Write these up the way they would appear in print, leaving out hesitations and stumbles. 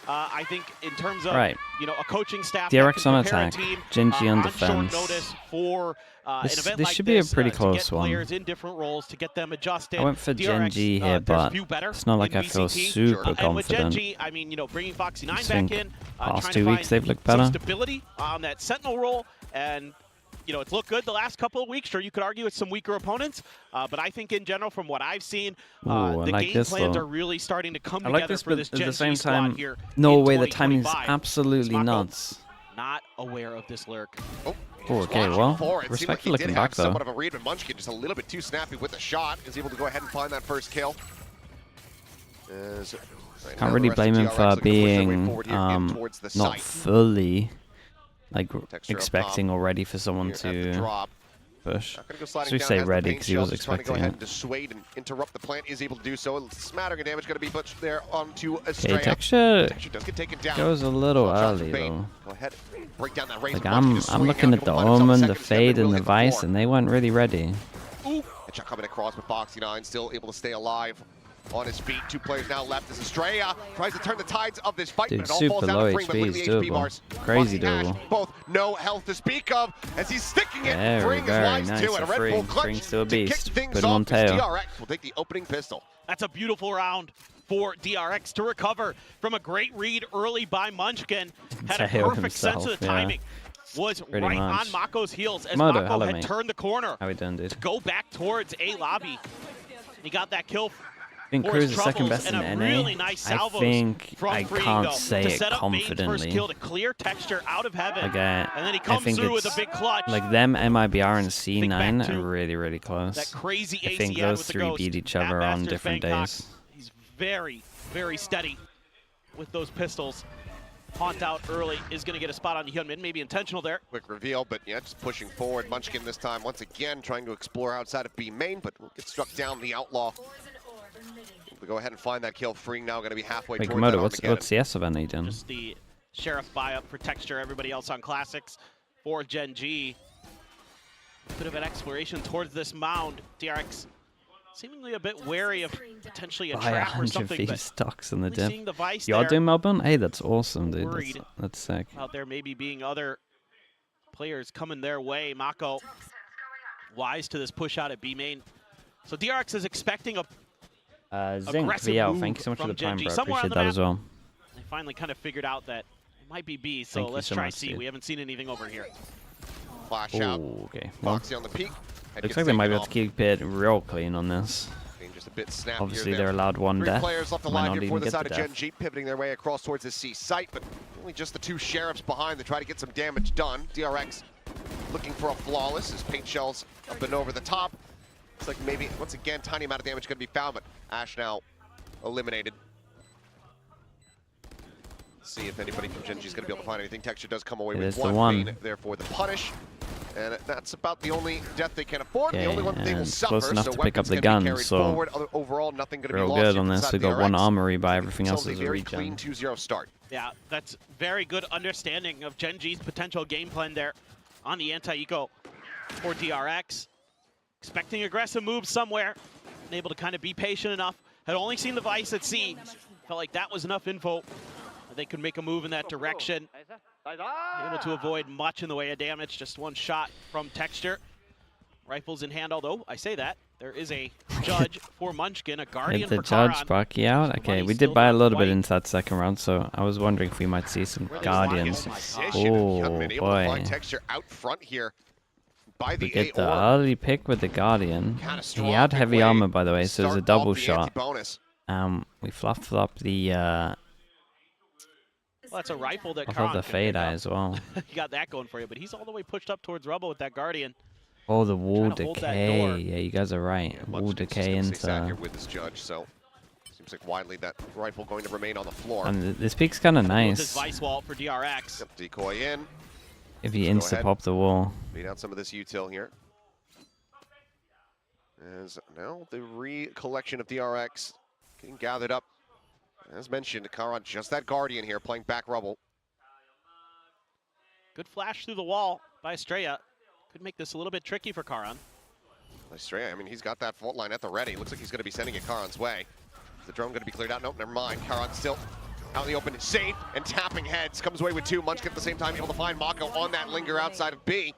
I think in terms of you know, a coaching staff, DRX on attack, team, GENG on short defense. notice for an event This like should be a pretty to close get one. players in different roles, to get them adjusted. I went for DRX, GENG here, but it's not like I feel super and with confident. GENG, I mean, you know, bringing Foxy 9 I back think in, past trying 2 to weeks find they've looked better. some stability on that Sentinel role, and you know, it's looked good the last couple of weeks. Sure, you could argue it's some weaker opponents, but I think in general, from what I've seen, the game plans are really starting to come together for this GENG squad time, here. No way, the timing is absolutely nuts. Not aware of this lurk. Oh, okay, well, respect for looking back though. Somewhat of a read, but Munchkin just a little bit too snappy with the shot. Is able to go ahead and find that first kill. Can't really blame him for being not fully like expecting or ready for someone to push. Should we say ready because he was expecting it. Dissuade and interrupt the plant, is able to do so. Smattering of damage going to be pushed there onto Estrella. Okay, Texture does get taken down. goes a little early though. Go ahead, break down that range. Like I'm looking at the Omen, the Fade, and the Vice, and they weren't really ready. Ooh, headshot coming across, but Foxy 9 still able to stay alive. On his feet, 2 players now left as Estrella tries to turn the tides of this fight, Dude, but it all falls down to Fring, but look at the HP bars. Crazy doable. Both no health to speak of as he's sticking it. Fring is wise too, and a Red Bull clutch still a beast. To kick things Put him on off. tail. DRX will take the opening pistol. That's a beautiful round for DRX to recover from a great read early by Munchkin. Had a perfect sense of the timing. Was right on Mako's heels as Mako had turned the corner. How we done, dude? To go back towards A lobby. He got that kill. I think Crew's the second best in NA. Really nice I think I can't say it confidently. To clear Texture out of heaven. Like, and then he comes through with a big clutch. Like them, MIBR and C9 are really, really close. That crazy I think those three beat each other on different days. He's very, very steady with those pistols. Haunt out early is going to get a spot on Hyunmin, maybe intentional there. Quick reveal, but yeah, just pushing forward. Munchkin this time, once again, trying to explore outside of B main, but will get struck down. The Outlaw. We'll go ahead and find that kill. Freeing now going to be halfway towards that. What's the S event he done? Just the Sheriff buy-up for Texture, everybody else on Classics for GENG. Bit of an exploration towards this mound. DRX seemingly a bit wary of potentially a trap or something, but stocks in the dip. seeing the Vice You're doing Melbourne? Hey, that's awesome, dude. That's sick. Out there maybe being other players coming their way. Mako wise to this push out at B main. So DRX is expecting a Zinc VL, thank you so much for the prime, bro. Appreciate that as well. They finally kind of figured out that it might be B, so let's try C. Dude. We haven't seen anything over here. Flash out. Okay. Foxy on the peak. Looks like they might be able to keep it real clean on this. Just a bit obviously, they're allowed one death. 3 players left alive here for the side of GENG, pivoting their way across towards the C site, but only just the 2 Sheriffs behind to try to get some damage done. DRX looking for a flawless as paint shells up and over the top. Looks like maybe, once again, tiny amount of damage going to be found, but Ash now eliminated. See if anybody from GENG is going to be able to find anything. Texture does come away with one. Therefore, the punish. And that's about the only death they can afford. Okay, the only one they will suffer. Close enough so to pick up the gun, so overall, nothing going to be real lost good on this. We got one armory, but everything else is a very regen. Clean 2-0 start. Yeah, that's very good understanding of GENG's potential game plan there on the anti-eco for DRX. Expecting aggressive moves somewhere, and able to kind of be patient enough. Had only seen the Vice at C. Felt like that was enough info that they could make a move in that direction. Able to avoid much in the way of damage. Just one shot from Texture. Rifles in hand, although I say that. There is a judge for Munchkin, a guardian for Karan. The judge Bucky out? Okay, we did buy a little bit into that second round, so I was wondering if we might see some guardians. Oh, boy. Texture out front here. We get the early pick with the Guardian. He had heavy armor, by the way, so it's a double shot. We flip-flop the... well, that's a rifle that Karan the Fade Eye as well. You got that going for you, but he's all the way pushed up towards Rubble with that Guardian. Oh, the wall decay. Yeah, you guys are right. Wall decay into... with this judge, so seems like widely that rifle going to remain on the floor. And this peak's kind of nice. This Vice wall for DRX. Yep, decoy in. If you insta-pop the wall. Beat out some of this util here. As now the recollection of DRX getting gathered up. As mentioned, Karan just that Guardian here playing back Rubble. Good flash through the wall by Estrella. Could make this a little bit tricky for Karan. Estrella, I mean, he's got that fault line at the ready. Looks like he's going to be sending it Karan's way. Is the drone going to be cleared out? Nope, never mind. Karan still Out in the open, safe, and tapping heads. Comes away with 2. Munchkin at the same time able to find Mako on that linger outside of B.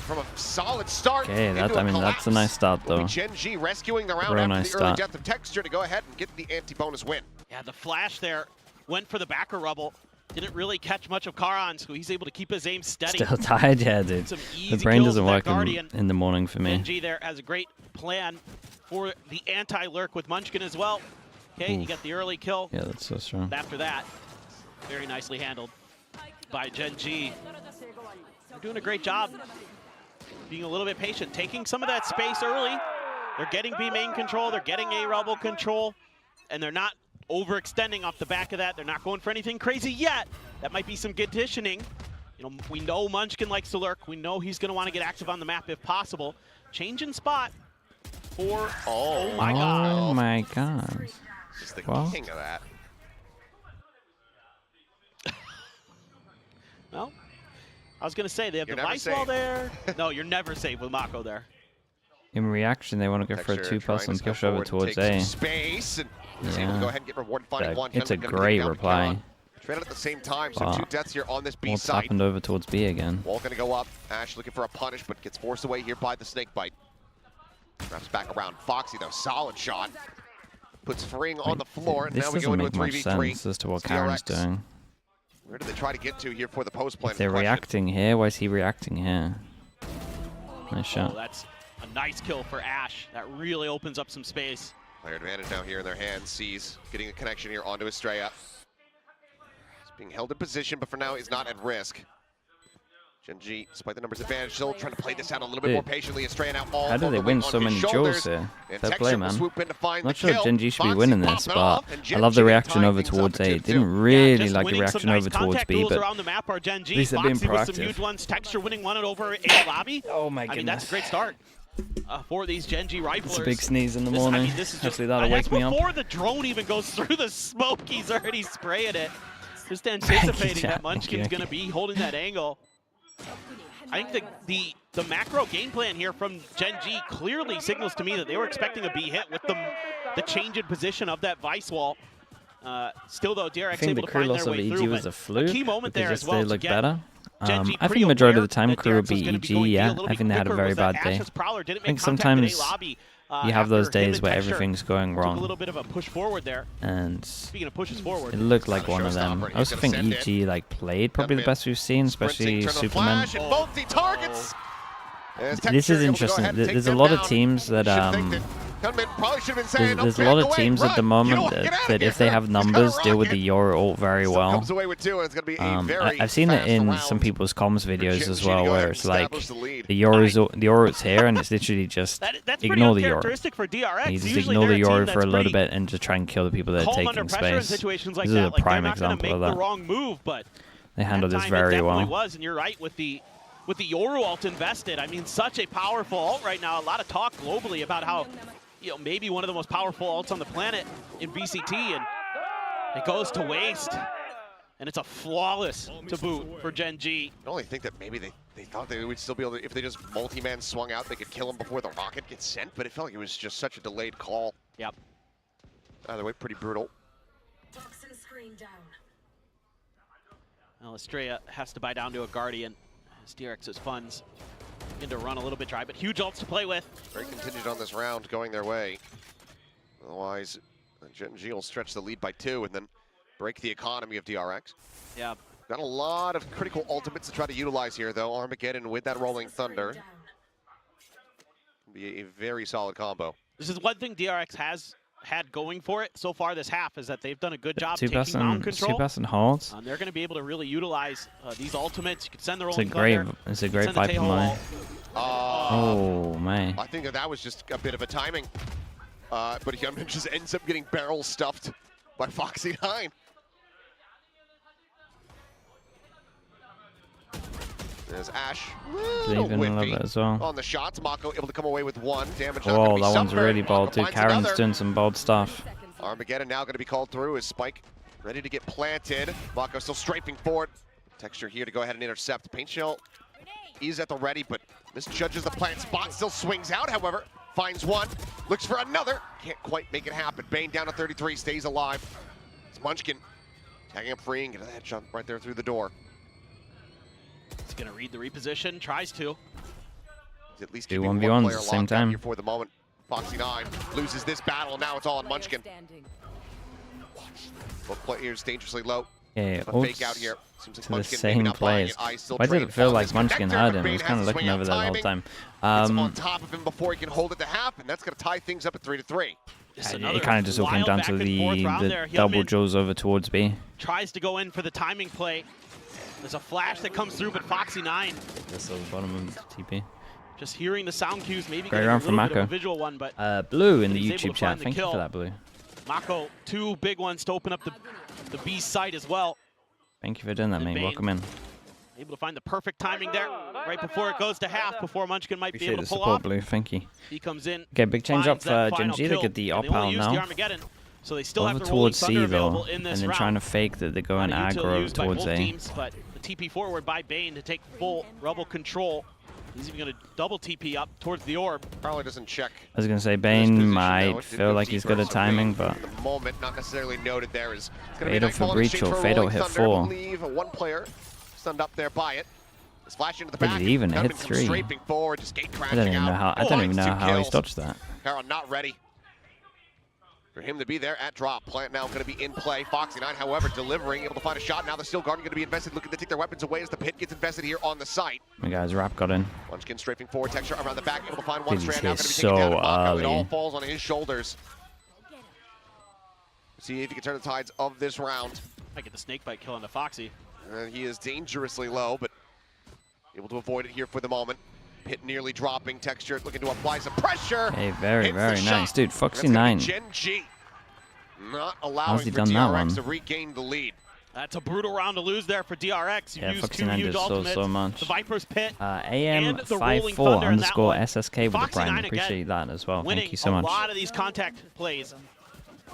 From a solid start. Okay, that's a nice start though. GENG rescuing the round after the early death of Texture to go ahead and get the anti-bonus win. Yeah, the flash there went for the backer rubble. Didn't really catch much of Karan, so he's able to keep his aim steady. Still tired, yeah, dude. The brain doesn't work in the morning for me. GENG there has a great plan for the anti-lurk with Munchkin as well. Okay, you get the early kill. Yeah, that's so strong. After that, very nicely handled by GENG. They're doing a great job being a little bit patient, taking some of that space early. They're getting B main control, they're getting A rubble control, and they're not overextending off the back of that. They're not going for anything crazy yet. That might be some conditioning. You know, we know Munchkin likes to lurk. We know he's going to want to get active on the map if possible. Change in spot for, oh my god. Oh my god. He's the king of that. Well, I was going to say, they have the vice wall there. No, you're never safe with Mako there. In reaction, they want to go for a 2-person push over towards A. Space and he's able to go ahead and get rewarded finding one. It's a great reply. Trade at the same time, so 2 deaths here on this B What's site. happened over towards B again? Wall gonna go up. Ash looking for a punish, but gets forced away here by the snake bite. Wraps back around. Foxy though, solid shot. Puts Fring on the floor, and now we go into a 3v3. This doesn't make much sense as to what Karen's doing. Where do they try to get to here for the post plan? They're reacting here. Why is he reacting here? Nice shot. That's a nice kill for Ash. That really opens up some space. Player advantage now here in their hands. Sees getting a connection here onto Estrella. He's being held in position, but for now is not at risk. GENG, despite the numbers advantage, still trying to play this out a little bit more patiently. Estrella now all how do they win so many duels here? Fair play, man. I'm not sure GENG should be winning this, but I love the reaction over towards A. Didn't really like the reaction over towards B, but at least they're being proactive. Texture winning one over A lobby. Oh my goodness. I mean, that's a great start for these GENG riflers. It's a big sneeze in the morning. Hopefully that'll wake me up. Before the drone even goes through the smoke, he's already spraying it. Just anticipating that Munchkin's going to be holding that angle. I think the macro game plan here from GENG clearly signals to me that they were expecting a B hit with the change in position of that vice wall. Still though, DRX able to find their way through. Was a fluke, key moment there as well. They look better. I think majority of the time crew will be EG, yeah. I think they had a very bad day. I think sometimes you have those days where everything's going wrong. A little bit of a push forward there. And speaking of pushes forward, it looked like one of them. I also think EG like played probably the best we've seen, especially Superman. This is interesting. There's a lot of teams that there's a lot of teams at the moment that if they have numbers, deal with the Yoru ult very well. I've seen it in some people's comms videos as well, where it's like the Yoru's here, and it's literally just ignore the Yoru. You just ignore the Yoru for a little bit and just try and kill the people that are taking space. This is a prime example of that. They handled this very well. And you're right with the Yoru ult invested. I mean, such a powerful ult right now. A lot of talk globally about how, you know, maybe one of the most powerful ults on the planet in VCT, and it goes to waste. And it's a flawless to boot for GENG. I only think that maybe they thought they would still be able to, if they just multi-man swung out, they could kill him before the rocket gets sent, but it felt like it was just such a delayed call. Yep. Either way, pretty brutal. Well, Estrella has to buy down to a Guardian. DRX's funds into run a little bit dry, but huge ults to play with. Very contingent on this round going their way. Otherwise, GENG will stretch the lead by 2 and then break the economy of DRX. Yeah. Got a lot of critical ultimates to try to utilize here, though. Armageddon with that Rolling Thunder. Be a very solid combo. This is one thing DRX has had going for it so far this half, is that they've done a good job taking mound control. 2-person holds. They're going to be able to really utilize these ultimates. You can send the Rolling It's a great fight for money. Oh, man. I think that was just a bit of a timing. But Hyunmin just ends up getting barrel stuffed by Foxy 9. There's Ash. Leaving a little bit as well. On the shots, Mako able to come away with 1. Damage. Oh, that one's really bold too. Karen's doing some bold stuff. Armageddon now going to be called through as Spike ready to get planted. Mako still strafing forward. Texture here to go ahead and intercept. Paint Shell is at the ready, but misjudges the plant spot. Still swings out, however. Finds one. Looks for another. Can't quite make it happen. Bane down to 33. Stays alive. It's Munchkin tagging up free and getting that jump right there through the door. He's going to read the reposition, tries to. He's at least Do keeping 1v1 one at player the same locked down time. here for the moment. Foxy9 loses this battle. Now it's all on Munchkin. Both players dangerously low. Yeah, A fake out here. Seems like to the Munchkin maybe same not buying place. it. Ice still Why did trading it feel on like this Munchkin connector, had but him? He was Bane kind of has looking swing over out there the whole timing. time. It's on top of him before he can hold it to half, and that's going to tie things up at 3-3. It kind of just all came down to the double jaws over towards B. Tries to go in for the timing play. There's a flash that comes through, but Foxy9. That's on the bottom of TP. Just hearing the sound cues, maybe Great getting a round little from bit of a Mako. visual one, but Blue in the he's able YouTube to chat. find the Thank you kill. for that, Blue. Mako, 2 big ones to open up the B site as well. Thank you for doing that, mate. Welcome in. Able to find the perfect timing there, right before it goes to half, before Munchkin might Appreciate be able the to pull support, off. Blue. Thank you. He comes in. Okay, big change up finds that for final GENG. They kill, get the and op they only out use the now. Armageddon, so they still have Over the Rolling towards Thunder C though, available in and this then round. trying to fake that they're going Not a util aggro used by towards both A. teams, but the TP forward by Bane to take full Rebel control. He's even going to double TP up towards the orb. Probably doesn't check. I was going to say Bane might feel like he's good at timing, but at the moment, not necessarily noted there is Fade out for breach or fade out hit 4. I believe one player stunned up there by it. It's flashing to the Did back. it even hit Gunman comes 3? Strafing forward, just gate I crashing don't even know out. how. I don't even know Two how he kills. dodged that. Carol not ready. For him to be there at drop. Plant now going to be in play. Foxy9, however, delivering, able to find a shot. Now the Steel Guardian going to be invested, looking to take their weapons away as the pit gets invested here on the site. My guy's Rap got in. Munchkin strafing forward, texture around the back, able to find one He's strand. Now going to be so taken down to Mako. It all early. falls on his shoulders. See if he can turn the tides of this round. Might get the snake bite kill onto Foxy. He is dangerously low, but able to avoid it here for the moment. Pit nearly dropping. Texture looking to apply some pressure. Hey, very, very nice. Dude, Foxy9. Foxy9. Not allowing for done that DRX one? to regain the lead. That's a brutal round to lose there for DRX. You Yeah, used 2 Foxy9 huge did ultimates. so much. The Viper's Pit and the Rolling AM54 Thunder in that underscore one. SSK with the Foxy9 prime. again, Appreciate that as well. winning Thank you so much. a lot of these contact plays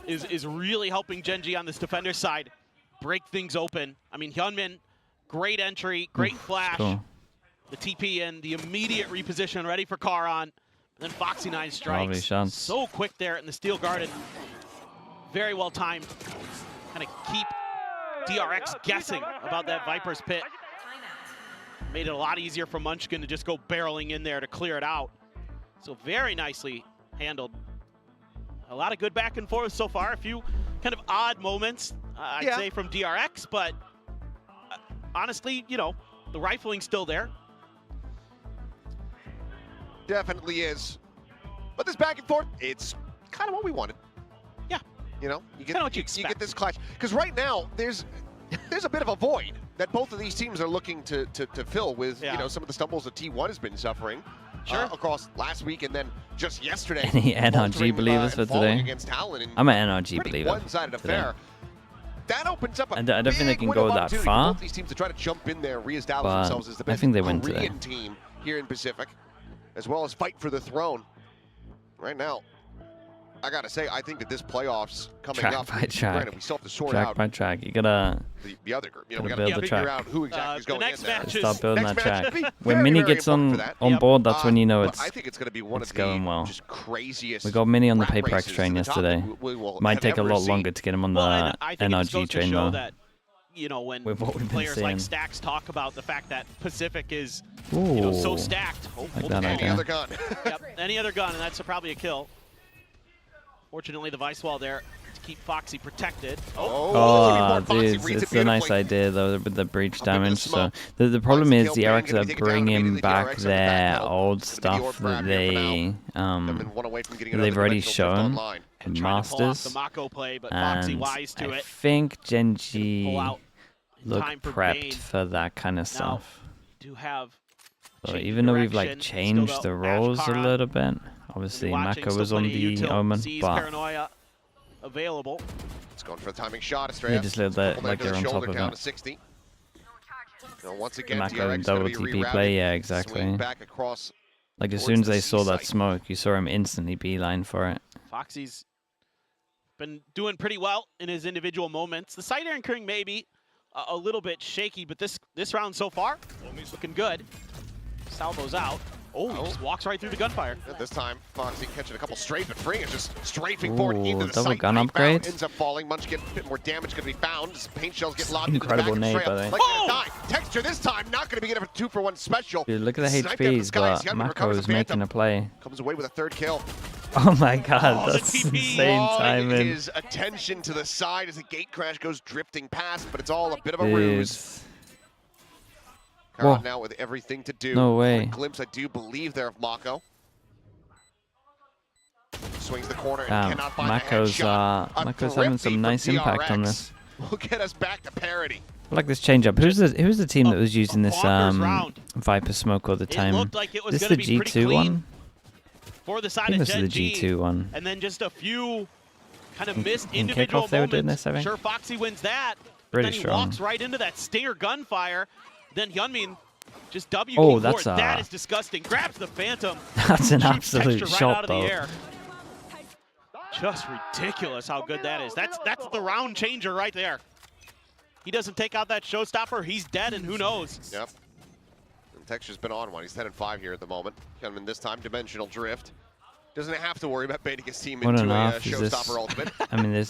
is really helping GENG on this defender side break things open. I mean, Hyunmin, great entry, great flash. Cool. The TP and the immediate reposition ready for Karon. Then Foxy9 strikes. Lovely shots. So quick there in the Steel Garden. Very well timed. Kind of keep DRX guessing about that Viper's Pit. Made it a lot easier for Munchkin to just go barreling in there to clear it out. So very nicely handled. A lot of good back and forth so far. A few kind of odd moments, I'd say, from DRX, but honestly, you know, the rifling's still there. Definitely is. But this back and forth, it's kind of what we wanted. Yeah. You know, you get, Kinda what you you get this clash. Because right now, there's a bit of a void that both of these teams are looking to fill with, you know, some of the stumbles that T1 has been suffering. Sure. Across last week and then just yesterday. Any NRG believers for today? Against Talon I'm an NRG believer. One-sided affair. That opens up a I don't think they can big go window of that opportunity far, for both these teams to try to jump in there, reestablish but themselves as the I best think they win today. Korean team here in Pacific, as well as fight for the throne. Right now, I gotta say, I think that this playoffs coming Track up, by track. granted, we still have to sort Track out by track. You gotta the other group. You know, we gotta gotta build the figure track. out who exactly is The going next in there. match start building Next that match track. will be When very, Mini very gets important for that. on board, that's when you know But it's I think it's going to be one it's of the going well. just craziest. We got Mini on the rat paper races X train to the top yesterday. we will Might have take a ever lot seen. longer to get him on Well, the and I think it just NRG goes to train show though. that, you know, when With what we've been players like seeing. Stacks talk about the fact that Pacific is, Ooh, you know, so stacked. like that Any idea. other gun. Yep, any other gun, and that's probably a kill. Fortunately, the Vice Wall there to keep Foxy protected. Oh, Foxy dude, reads it's it a nice beautifully. idea though with the breach Up into the damage. So smoke. the problem Finds is the kill, DRX gonna are take it down bringing immediately. back DRX on the their back hill. old It's gonna be stuff over that here for they Gunman one away from getting another they've already dimensional shift shown online. in Trying to pull off Masters, the Mako play, but Foxy and wise to I it. think Pull GENG out in look time for prepped Bane. for that kind of stuff. Do have So change even though we've direction, like still changed go the Ash roles a Karan. little bit, obviously Watching, Mako still was on plenty of the util, Omen, sees but Paranoia available. It's going for the timing shot. Estrella. they just let that Couple like there they're to on the top shoulder, of down it. to 60. Now, once again, Mako DRX double gonna be TP rerouted, play, yeah, swing exactly. back across. Like as towards soon as the they C saw that site. smoke, you saw him instantly beeline for it. Foxy's been doing pretty well in his individual moments. The side anchoring maybe a little bit shaky, but this round so far, looking good. Salvo's out. Oh, he just walks right through the gunfire. And this time, Foxy catching a couple straight, but Freeing is just strafing forward into the double site. gun upgrade. Ends up falling. Munchkin, a bit more damage going to be found. As paint shells get lobbed into the Incredible back of nade, by the way. Like Texture this time, not going to be getting a 2-for-1 special. Dude, look at the HPs, but Mako is making a play. Comes away with a 3rd kill. Oh my god, that's insane timing. His attention to the side as the gate crash goes drifting past, but it's all a bit of a ruse. Now with everything to do. No way. A glimpse, I do believe, there of Mako. Swings the corner and cannot find Mako's having some nice impact on this. Will get us back to parity. I like this change up. Who's the team that was using this Viper smoke all the time? It looked like it was this is the be G2 one? For the side I think of this is the G2 one. And then just a few kind of missed in individual kickoff they were doing moments. this, I think. Sure, Foxy wins that. Pretty then he strong. walks right into that stinger gunfire. Then Hyunmin just W. Oh, that's that is disgusting. Grabs the Phantom. That's an absolute shot, though. Just ridiculous how good that is. That's the round changer right there. He doesn't take out that showstopper, he's dead, and who knows? Yep. And Texture's been on one. He's 10-5 here at the moment. Hyunmin this time, dimensional drift. Doesn't have to worry about baiting his team into a showstopper ultimate. I mean,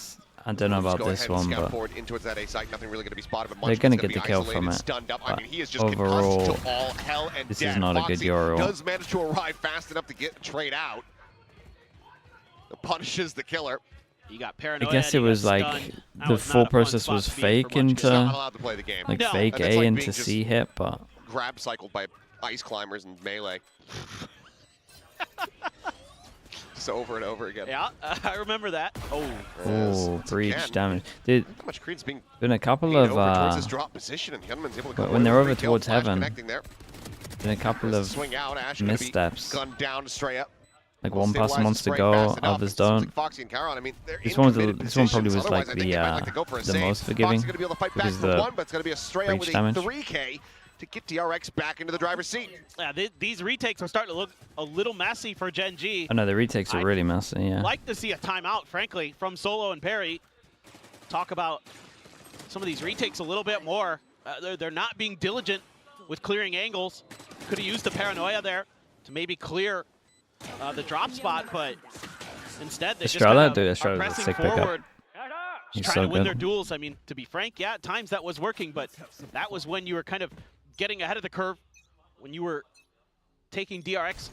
I don't know about this one, but in towards that A site. Nothing really going to be spotted, but they're going to get the kill from it. I mean, he is just overall, to all hell and this dead. is not Foxy a good Euro. Does manage to arrive fast enough to get the trade out. Punishes the killer. He got paranoid. I guess it was like the full process was fake into like fake A like into C hit, but grab cycled by ice climbers and melee. Just over and over again. Yeah, I remember that. Oh, breach damage. Dude, how much Creed's being been a couple of towards his drop position, and Hyunmin's able to go when they're over towards heaven. Been a couple of swing out. Ash missteps. Gunned down straight up. Like one person wants to go, others don't. Foxy and Caron, I mean, this one probably was like the most forgiving because the breach damage. 3K to get DRX back into the driver's seat. Yeah, these retakes are starting to look a little messy for Gen G. Oh no, the retakes are really messy, yeah. I'd like to see a timeout, frankly, from Solo and Perry. Talk about some of these retakes a little bit more. They're not being diligent with clearing angles. Could have used the paranoia there to maybe clear the drop spot, but instead they just kind of are pressing forward. He's trying so to win good. their duels. I mean, to be frank, yeah, at times that was working, but that was when you were kind of getting ahead of the curve, when you were taking DRX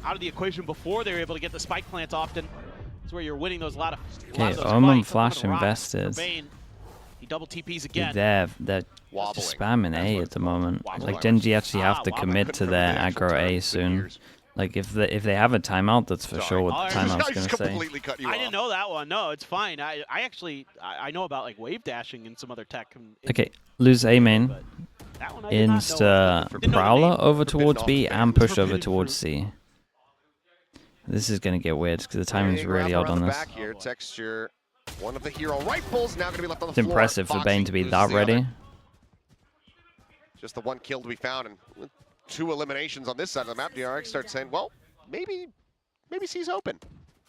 out of the equation before they were able to get the spike plants often. It's where you're winning those a lot of those Omen Flash invested. He double TPs again. They're just spamming A at the moment. Like Gen G actually have to commit to their aggro A soon. Like if they have a timeout, that's for sure what the timeout's gonna say. I didn't know that one. No, it's fine. I actually know about like wave dashing and some other tech. Okay, lose A main, insta prowler over towards B and push over towards C. This is gonna get weird because the timing's really odd on this. Texture, one of the hero rifles now gonna be left on the floor. It's impressive for Bane to be that ready. Just the one kill to be found and 2 eliminations on this side of the map. DRX starts saying, well, maybe C's open.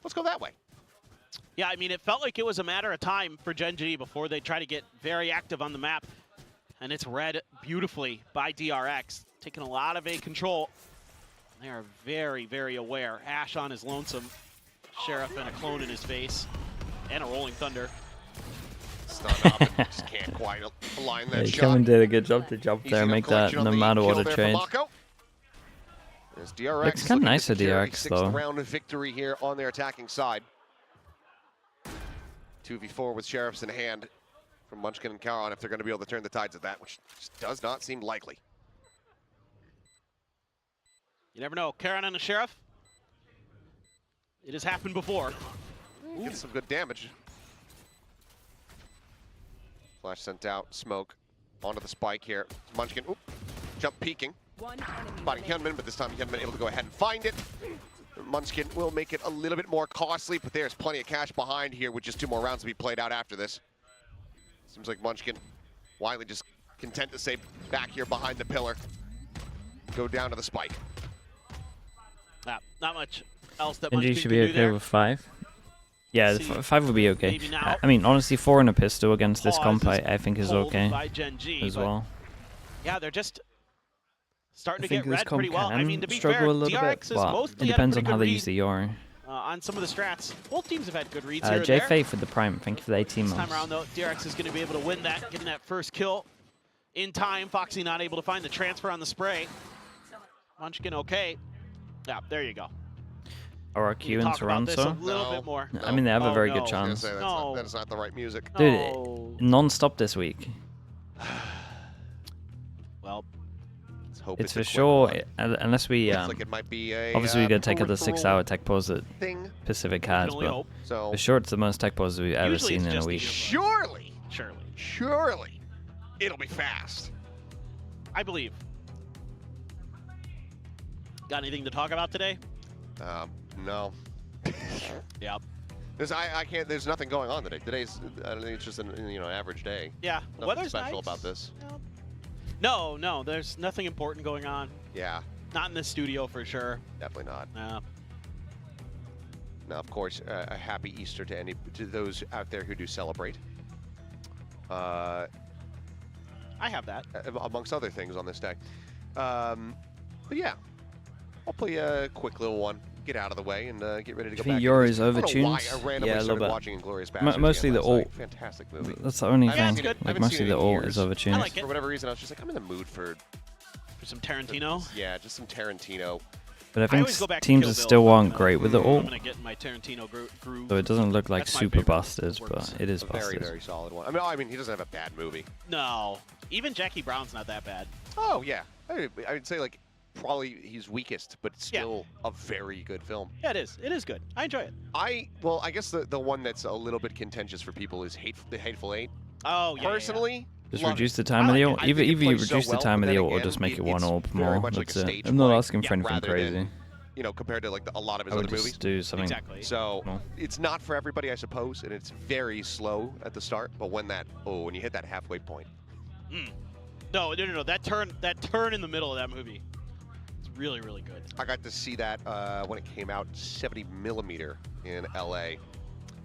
Let's go that way. Yeah, I mean, it felt like it was a matter of time for Gen G before they try to get very active on the map. And it's read beautifully by DRX, taking a lot of A control. They are very, very aware. Ash on his lonesome. Sheriff and a clone in his face. And a Rolling Thunder. Stun up and just can't quite align that shot. Kevin did a good job to jump there and make that no matter what a trade. It's kind of nice for DRX though. Round of victory here on their attacking side. 2v4 with Sheriffs in hand from Munchkin and Caron if they're going to be able to turn the tides of that, which just does not seem likely. You never know. Caron and a Sheriff. It has happened before. Gets some good damage. Flash sent out, smoke onto the spike here. Munchkin, jump peeking. Spotting Hyunmin, but this time Hyunmin able to go ahead and find it. Munchkin will make it a little bit more costly, but there's plenty of cash behind here with just 2 more rounds to be played out after this. Seems like Munchkin, Wiley just content to stay back here behind the pillar. Go down to the spike. Not much else that Munchkin should be okay with 5. Yeah, 5 would be okay. I mean, honestly, 4 in a pistol against this comp, I think is okay by Gen G, as well. Yeah, they're just starting to get read pretty well. I mean, to be fair, struggle a little DRX bit. has Well, mostly it depends had a on how pretty they good use the Yori. on some of the strats. Both teams have had good reads here and Jay there. Faye for the Prime. Thank you for the 18 This months. time around, though, DRX is going to be able to win that, getting that first kill in time. Foxy not able to find the transfer on the spray. Munchkin okay. Yeah, there you go. RRQ in Toronto. A little bit more. I mean, they have a very good I was chance. gonna say, No. that's not the right music. Dude, non-stop this week. Well, Let's hope It's a for quick sure, one. unless we, Looks like it might be a, obviously we gotta take out the peripheral 6-hour tech pause that thing. Pacific we can has, only but hope. So for sure it's the most tech pauses we've ever Usually seen it's in a just week. surely, Surely. it'll be fast. I believe. Got anything to talk about today? No. Yeah. I can't. There's nothing going on today. Today's, I think it's just an average day. Yeah. Nothing Weather's special nice. about this. No, there's nothing important going on. Yeah, Not in the studio for sure. definitely not. No. Now, of course, a happy Easter to those out there who do celebrate. I have that. Amongst other things on this day. But yeah, I'll play a quick little one, get out of the way, and get ready to go I think back. Yori's I don't know overtuned. why I randomly Yeah, a little started bit. watching Inglourious Basterds Mostly again the last night. ult. Fantastic movie. That's the only I haven't thing. seen it- I Like, haven't seen mostly it the in ult years. is overtuned. I like it. For whatever reason, I was just like, I'm in the mood for For some Tarantino. yeah, just some Tarantino. But I think always go back to teams Kill are Bill still if I'm aren't gonna- great with the I'm ult, gonna get in my Tarantino groove. so it doesn't look like That's my super favorite. busted, Works. but it is A very, busted. very solid one. I mean, he doesn't have a bad movie. No. Even Jackie Brown's not that bad. Oh yeah, I would say like probably he's weakest, but still a very good film. Yeah, it is. It is good. I enjoy it. I guess the one that's a little bit contentious for people is the Hateful Eight. Oh, yeah. Personally, Just love reduce it. the time I of the like ult. it. I Either think it you plays so reduce the well, time but of the then ult or again, just make it one it's orb very more. much like That's a it. stage I'm not play, asking for anything rather crazy. than, compared to like a lot of his I would other just movies. do something. Exactly. So No. it's not for everybody, I suppose, and it's very slow at the start. But when you hit that halfway point, No. That turn in the middle of that movie. It's really, really good. I got to see that when it came out 70mm in LA.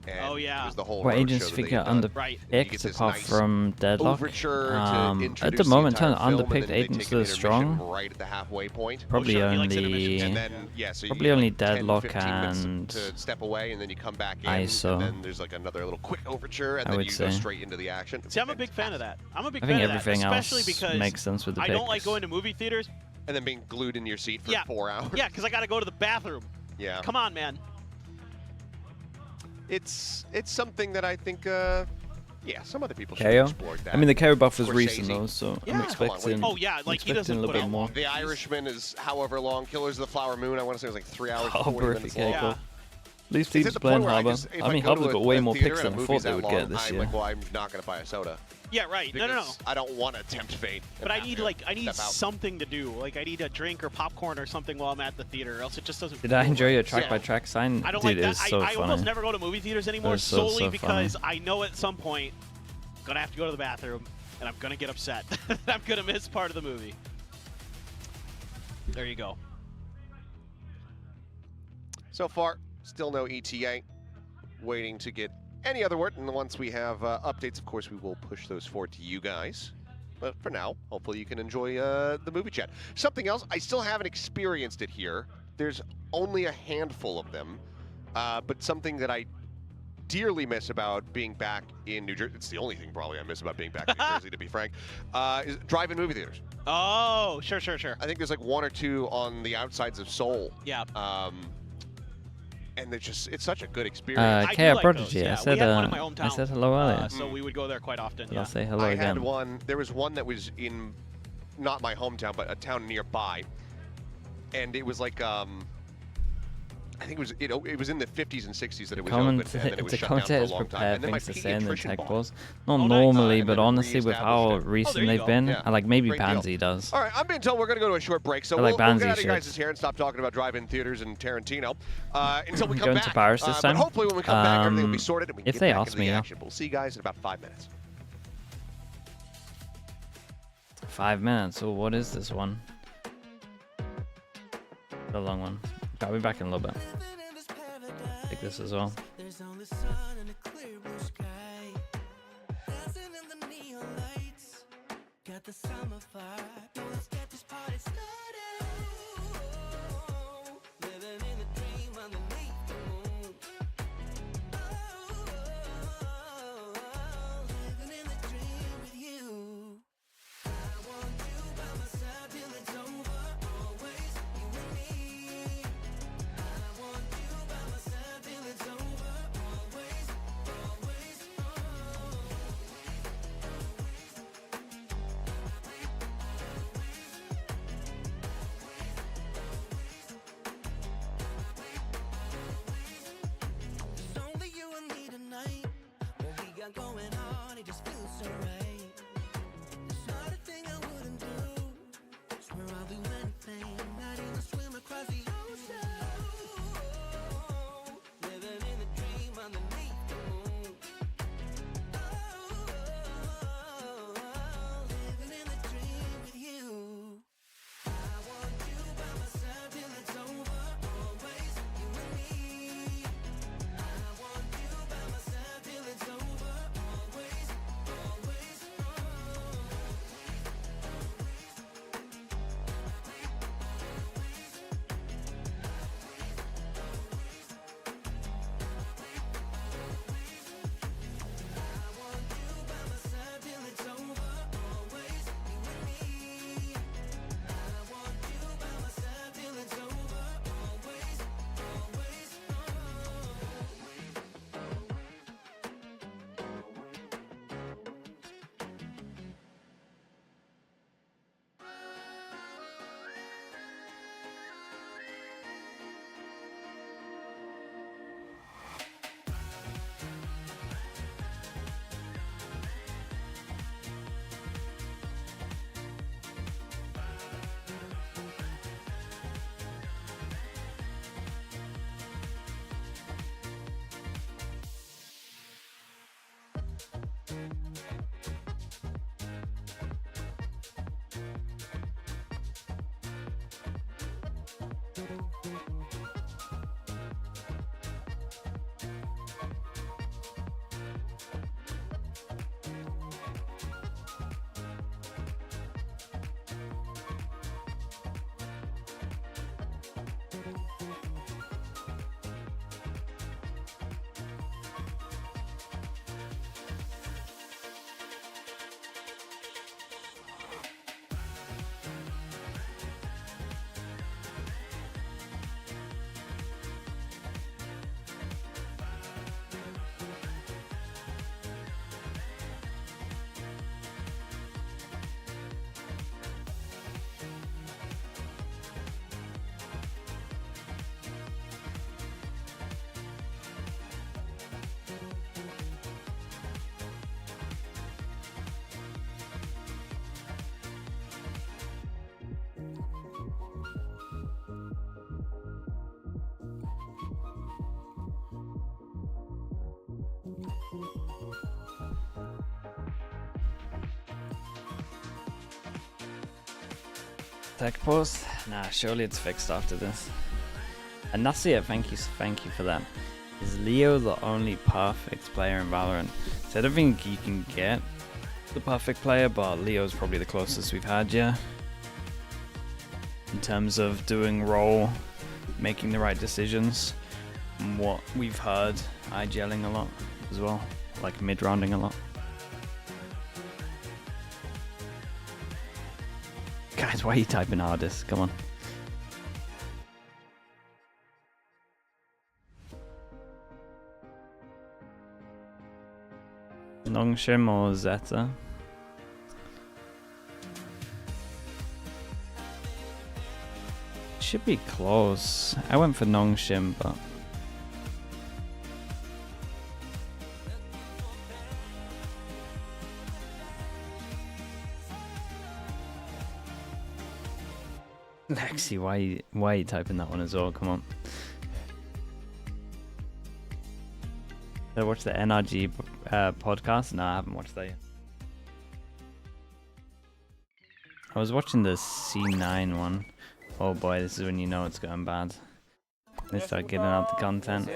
And Oh, yeah. It was the whole What road agents show that they figure had done. Right. And you get underpicked this apart nice from Deadlock? overture to At the introduce moment, the entire film, and underpicked then they agents take that an are intermission strong. right at the halfway point. Probably sure, he likes intermissions. And only then, so you probably get only like 10, Deadlock 15 minutes and to step away, and then you come back in, ISO. and then there's like another little quick overture, and I then would you go say. straight into the action. See, I'm a big fan of that. I'm a big I fan think of that, everything especially else because makes sense with the I picks. don't like going to movie theaters. And then being glued in your seat for Yeah. 4 hours. Yeah, because I got to go to the bathroom. Yeah. Come on, man. It's something that I think, some other people should KO? explore that. I mean, the KO buff was Scorsese. recent though, so Yeah. I'm Come on, expecting. Oh yeah, like he expecting doesn't a little put bit out more. long. The Irishman is however long. Killers of the Flower Moon, I want to say it was like 3 hours, Oh, 40 perfect, minutes long. yeah, cool. Yeah. At least It's teams at the playing point where Harbour. if I mean, go to Harbour's a- got way a more theater picks and a than I movie's thought they that would long, get this I'm year. like, well, I'm not going to buy a soda. Yeah, right. No. Because I don't want to tempt fate. and But I have need to step out. something to do. Like I need a drink or popcorn or something while I'm at the theater, or else it just doesn't. Did I feel enjoy right. your track Yeah. by track sign? I don't Dude, like that. it's so I almost funny. never go to movie theaters anymore That is so, solely so because funny. I know at some point I'm gonna have to go to the bathroom and I'm gonna get upset. I'm gonna miss part of the movie. There you go. So far, still no ETA. Waiting to get any other word, and once we have updates, of course, we will push those forward to you guys. But for now, hopefully you can enjoy the movie chat. Something else, I still haven't experienced it here. There's only a handful of them, but something that I dearly miss about being back in New Jersey, it's the only thing probably I miss about being back in New Jersey, to be frank, is drive-in movie theaters. Oh, sure. I think there's like 1 or 2 on the outsides of Seoul. Yeah. And it's such a good experience. I do KO like Prodigy, those, yeah. I said We had one in my hometown, I said hello earlier. So we would go there quite often. I'll Yeah. say hello I again. had one, there was one that was in, not my hometown, but a town nearby. And it was like, I think it was in the 50s and 60s that it was open, and then it was The shut down for a commentators long time. prepare And then my things to say in the pediatrician tech bought it. balls. Not Oh, nice. normally, And but then honestly, with how reestablished it. recent there you they've go. been, Yeah. like maybe Great deal. Pansy does. All right, I'm being told we're going to go to a short break, so I we'll like get Banzi out of you shirts. guys' here and stop talking about drive-in theaters and Tarantino until we come Going back. to Paris this time? But hopefully when we come back, everything will be sorted and we can if get they back ask into me, the yeah. action. We'll see you guys in about 5 minutes. 5 minutes. Oh, what is this one? The long one. I'll be back in a little bit. Take this as well. There's only sun and a clear blue sky. Dancing in the neon lights. Got the summer vibe. Let's get this party started. Tech pause? Nah, surely it's fixed after this. And that's it, thank you for that. Is Leo the only perfect player in Valorant? So I don't think you can get the perfect player, but Leo's probably the closest we've had, yeah. In terms of doing role, making the right decisions, and what we've heard, IGLing a lot as well, like mid-rounding a lot. Guys, why are you typing hardest? Come on. Nongshim or Zeta? Should be close. I went for Nongshim, but Lexi, why are you typing that one as well? Come on. Did I watch the NRG podcast? No, I haven't watched that yet. I was watching the C9 one. Oh boy, this is when you know it's going bad. They start getting out the content.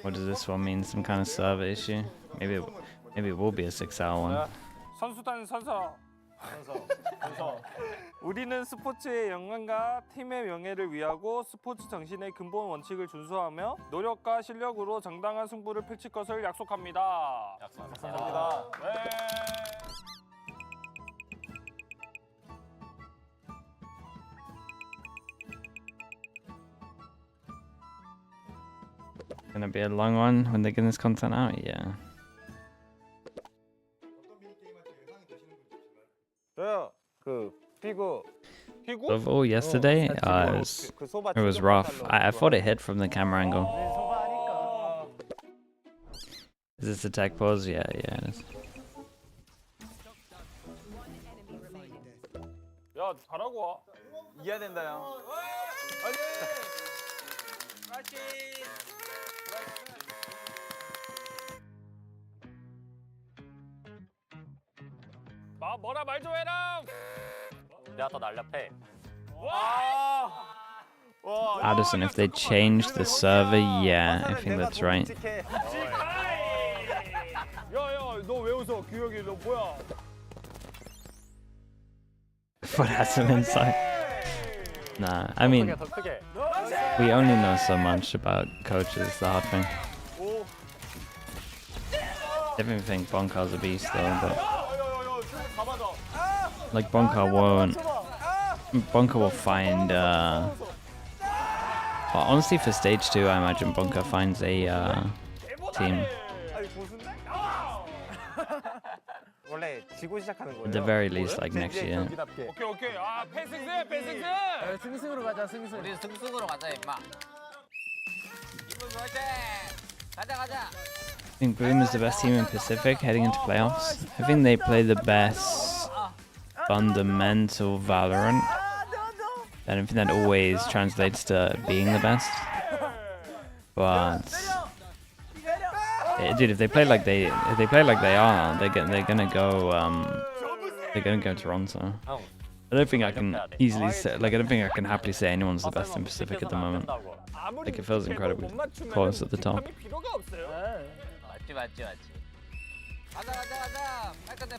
What does this one mean? Some kind of server issue? Maybe it will be a 6-hour one. 선수단 선서. 우리는 스포츠의 영광과 팀의 명예를 위하고 스포츠 정신의 근본 원칙을 준수하며 노력과 실력으로 정당한 승부를 펼칠 것을 약속합니다. 약속합니다. 네. Gonna be a long one when they get this content out, yeah. 저요. 피구. Overall, yesterday, it was rough. I thought it hit from the camera angle. Is this a tech pause? Yeah, it is. 야, 잘하고 와. 이해야 된다, 형. 뭐라 말 좀 해라. 내가 더 날렵해. Addison, if they change the server, yeah, I think that's right. 야야, 너 왜 웃어? 규혁이 너 뭐야? But that's an insight. Nah, I mean, we only know so much about coaches, the hard thing. I don't think Bonkar's a beast though, but like Bonkar will find well, honestly for stage 2 I imagine Bonkar finds a team. At the very least like next year. 오케이. 아, 패승승. 승승으로 가자, 승승. 우리 승승으로 가자, 임마. 이분 화이팅! 가자. I think Boom is the best team in Pacific heading into playoffs. I think they play the best fundamental Valorant. I don't think that always translates to being the best. But dude, if they play like they are, they're gonna go Toronto. I don't think I can easily say, like I don't think I can happily say anyone's the best in Pacific at the moment. Like it feels incredibly close at the top. 맞지. 가자.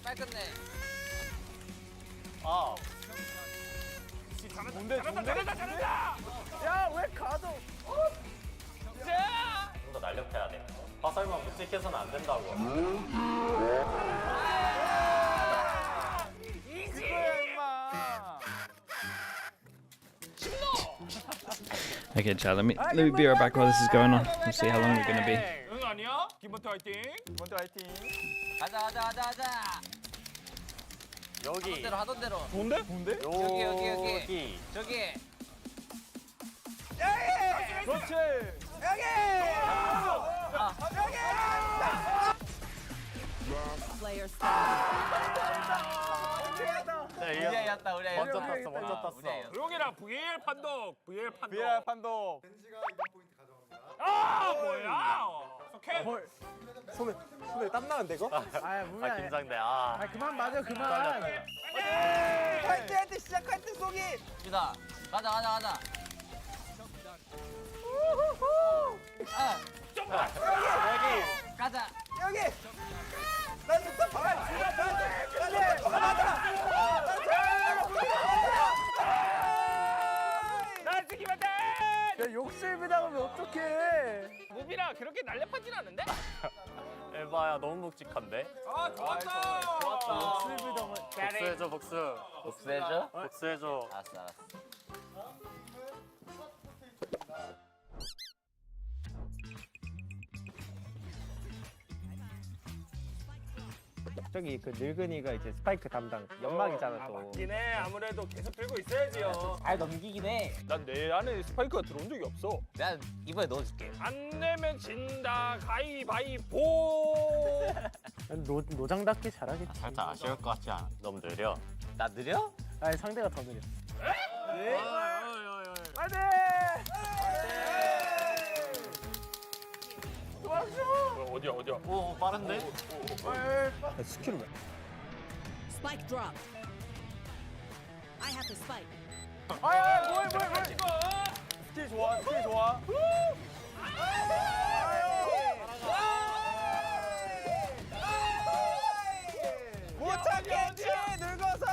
빨간데. 아. 잘한다. 야, 왜 가도? 자. 좀 더 날렵해야 돼. 화살만 묵직해서는 안 된다고. Okay, Chad, let me be right back while this is going on. We'll see how long we're gonna be. 응 아니야? 김원태 화이팅. 가자. 여기. 하던 대로. 좋은데? 여기. 저기. 그렇지. Player 우리였다. 먼저 땄어. 조용히라. VAR 판독. 벤지가 이번 포인트 가져갑니다. 아, 뭐야? 오케이. 손에. 근데 땀 나는데 이거? 아 긴장돼. 아. 그만 맞아 그만. 화이팅 시작할 때 속이. 갑니다. 가자. 여기. 가자. 여기. 나 진짜 봐. 나 지키면 돼. 야 욕심이 나오면 어떡해. 무비라 그렇게 날렵하진 않은데? 에바야 너무 묵직한데? 아 좋았다. 복수해줘 복수. 복수해줘? 복수해줘. 알았어. 저기 그 늙은이가 이제 스파이크 담당 연막이잖아 또. 맞긴 해. 아무래도 계속 들고 있어야지요. 잘 넘기긴 해. 난 내 안에 스파이크가 들어온 적이 없어. 내가 이번에 넣어줄게. 안 내면 진다. 가위바위보. 노장답게 잘하겠지. 살짝 아쉬울 것 같지 않아? 너무 느려. 나 느려? 아니 상대가 더 느려. 네. 화이팅! 어디야? 오 빠른데? 스킬을 왜? Spike drop. I have the spike. 뭐해. 스킬 좋아. 못 참겠지 늙어서.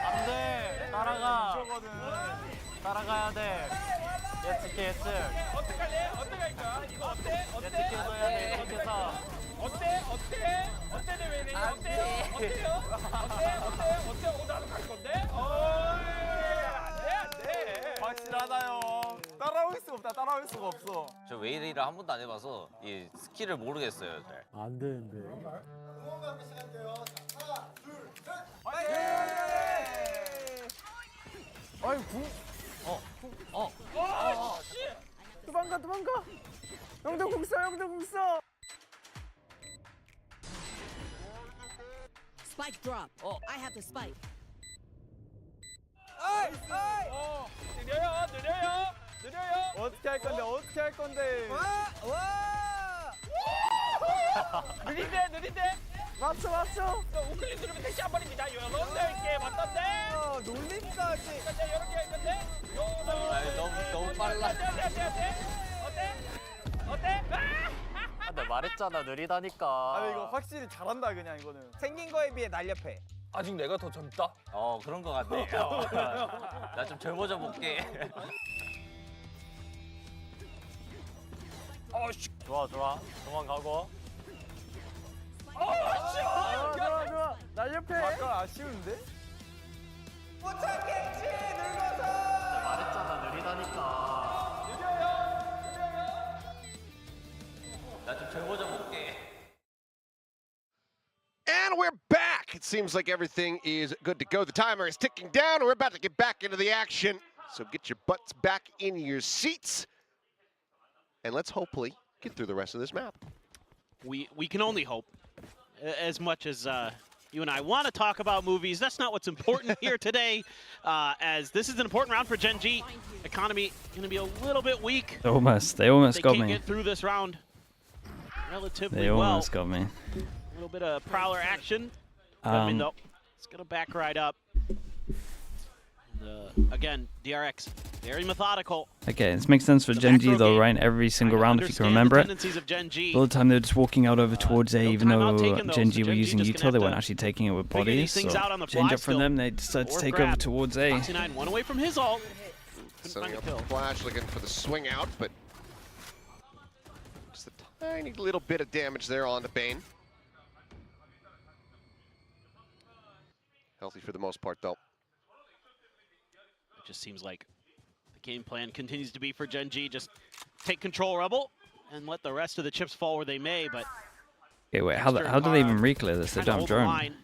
안돼. 따라가야 돼. 예측해. 어떡할래? 어떡할까? 이거 어때? 예측해서 해야 돼. 예측해서. 어때 대회네? 어때요? 나도 갈 건데? 안돼. 확실하다요. 따라올 수가 없어. 저 웨이리를 한 번도 안 해봐서 이 스킬을 모르겠어요. 잘. 안 되는데. 아이 궁. 도망가. 형도 궁 써. Spike drop. I have the spike. 느려요. 어떻게 할 건데? 느린데. 맞춰. 우클릭 누르면 대시 한 번입니다. 8개 맞던데? 놀림까지. 이렇게 할 건데? 너무 빨라. 어때? 내가 말했잖아 느리다니까. 아니 이거 확실히 잘한다 그냥 이거는. 생긴 거에 비해 날렵해. 아직 내가 더 젊다. 그런 거 같네. 나 좀 젊어져 볼게. 좋아. 도망가고. 좋아. 날렵해. 약간 아쉬운데? 못 참겠지 늙어서. 말했잖아 느리다니까. 나 좀 젊어져 볼게. And we're back. It seems like everything is good to go. The timer is ticking down. We're about to get back into the action. So get your butts back in your seats. And let's hopefully get through the rest of this map. We can only hope. As much as you and I want to talk about movies, that's not what's important here today, as this is an important round for Gen G. Economy going to be a little bit weak. They almost got They can't me. get through this round relatively They well. almost got me. A little bit of prowler action. Though, it's going to back right up. And, again, DRX, very methodical. Okay, this makes sense for Gen G though, right? Every single round, if you can remember it. All the time they were just walking out over towards A, even though Gen G were using util, they weren't actually taking it with bodies. So change up from them, they decided to take over towards A. Foxy9 one away from his ult. Setting up the flash, looking for the swing out, but just a tiny little bit of damage there on the Bane. Healthy for the most part, though. It just seems like the game plan continues to be for Gen G, just take control Rebel and let the rest of the chips fall where they may, but... Okay, wait, how do they even reclear this? They don't have drone.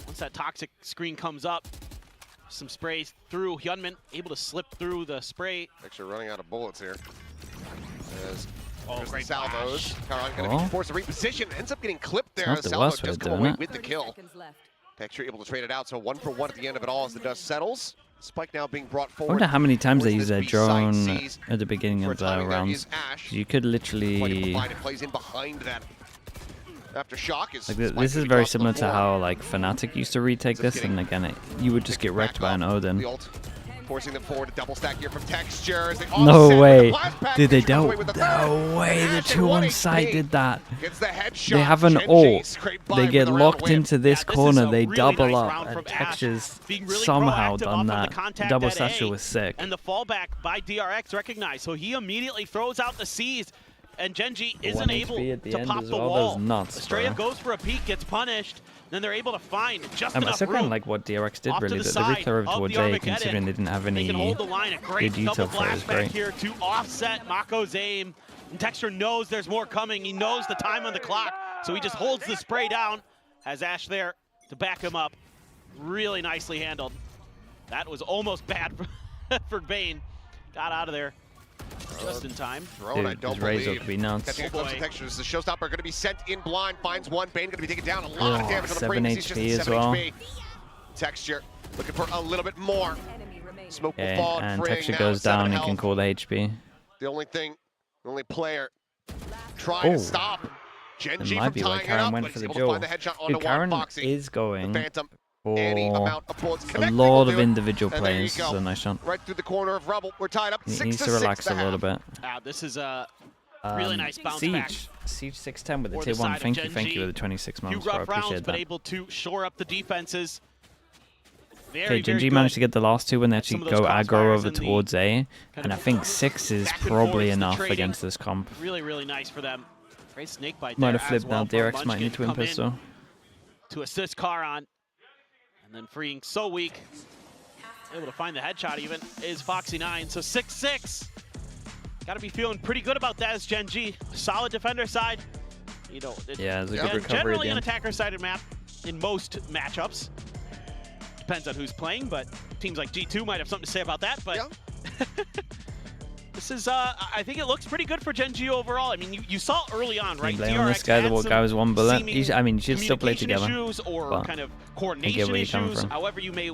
Once that toxic screen comes up, some sprays through. Hyunmin able to slip through the spray. Actually running out of bullets here. As Great salvos. flash. Karan going to be forced to reposition. Ends up getting clipped there. Not the Salvo worst way does of come doing away it. with the kill. Seconds left. Texture able to trade it out, so 1 for 1 at the end of it all as the dust settles. Spike now being brought I forward. wonder how many times they towards use their this B side. drone Sees at the beginning for of the timing there rounds. is Ash. You could Quite literally... implied, it plays in behind that. After shock is Like Spike this is gonna very drop the similar to floor. how like Fnatic used to retake this, and again, you would just get wrecked by an Odin. The ult, forcing them forward. A double stack here from Texture. As they No offset way! with the blast pack. Did they Texture comes don't? away with the third. No way! The Ash at 2 1 on site HP. did that. Gets the headshot. They have an Gen G ult. scraped by They with get a round locked whip. into this Yeah, this is corner. a They really double nice up. round And from Ash, Textures being really somehow proactive done off of the that. contact Double at satchel A, was sick. And the fallback by DRX recognized, so he immediately throws out the C's, and Gen G isn't 1 able HP at the to end pop as the well. wall. That was nuts, Estrella bro. goes for a peek, gets punished, then they're able to find just I enough still kind room of like what DRX did off to really. the The side recurve of towards the A, Armageddon. considering they didn't have They any can hold the line. A great good detail double for it, blast was back great. here to offset Mako's aim. And Texture knows there's more coming. He knows the time on the clock, so he just holds the spray down. Has Ash there to back him up. Really nicely handled. That was almost bad for Bane. Got out of there just in time. Drone, I Dude, don't his raise believe. would be nuts. Catching a Oh, glimpse boy. of Textures. The showstopper going to be sent in blind. Finds one. Bane going to be taken down. A lot of Oh, damage on the 7 frame. He's just HP at as 7 well. HP. Texture looking for a little bit more. Smoke will Okay, fall and freeing Texture now, goes 7 down. You health. can call the HP. The only player trying to Oh. stop Gen It G might from be why tying it Karen up, went but for he's the able to duel. find the headshot onto Dude, one. Karen Foxy, is going the Phantom, for any amount of bullets. a Connecting lot will of do it. individual And there you players. go. So nice shot. Right through the corner of Rebel. We're tied up. He 6 needs to to 6 relax a the little half. bit. This is a really nice bounce Siege. back. Siege 610 with the for tier the 1. side of Thank Gen you G. with the 26 Few months, bro. I rough rounds, appreciate but that. able to shore up the defenses. Very, Okay, Gen very G good. managed to get the last 2 when they Some actually of those go crossfires aggro over and the towards A. kind And I of think 6 is back and probably forth, the enough trading. against this comp. Really, really nice for them. Great snake bite Might there have flipped as well now. for DRX might Munchkin need twin come in pistol. to assist Karan. And then freeing so weak. Able to find the headshot even is Foxy9. So 6-6. Got to be feeling pretty good about that as Gen G. Solid defender side. You know, Yeah, it's a good again, recovery at generally the an end. attacker-sided map in most matchups. Depends on who's playing, but teams like G2 might have something to say about that. But this is, I think it looks pretty good for Gen G overall. I mean, you saw early on, right? Blame on this guy. The had guy was 1 bullet. seeming I mean, you should still play communication together. issues or but kind of I get coordination where you're coming issues, from. however you may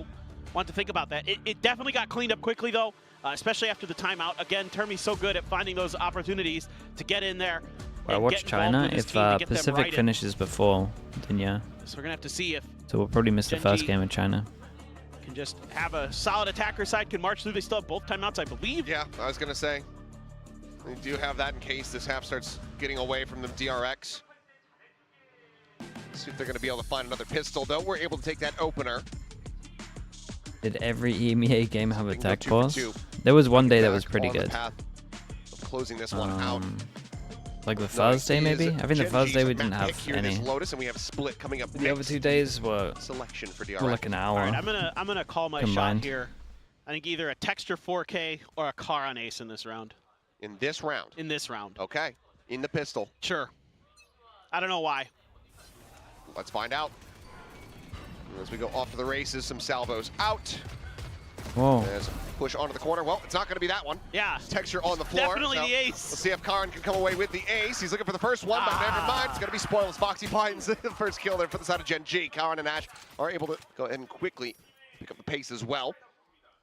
want to think about that. It definitely got cleaned up quickly, though, especially after the timeout. Again, Termi's so good at finding those opportunities to get in there. Well, and watch get involved China. with his If team to get them Pacific right in. finishes before, then yeah. So we're going to have to see if So we'll probably miss the Gen first G game in China. can just have a solid attacker side, can march through. They still have both timeouts, I believe. Yeah, I was going to say. We do have that in case this half starts getting away from them DRX. See if they're going to be able to find another pistol, though. We're able to take that opener. Did every EMEA game have a They can go tech 2 for pause? 2. There was one day that Back was pretty on the good. path of closing this one out. Like the Nice. Thursday, It is maybe? I think the Gen G's Thursday we map didn't pick have here. It is any. Lotus, and we have Split coming up The other next. 2 days were Selection for for DRX. like an All hour. right, I'm gonna call my Combined. shot here. I think either a Texture 4K or a Karan ace in this round. In this round. In this round. Okay. In the pistol. Sure. I don't know why. Let's find out. As we go off to the races, some salvos out. Whoa. There's a push onto the corner. Well, it's not going to be that one. Yeah. Texture on the floor. Definitely so the ace. Let's see if Karan can come away with the ace. He's looking for the first one, but never mind. It's going to be spoiled as Foxy finds the first kill there for the side of Gen G. Karan and Ash are able to go ahead and quickly pick up the pace as well.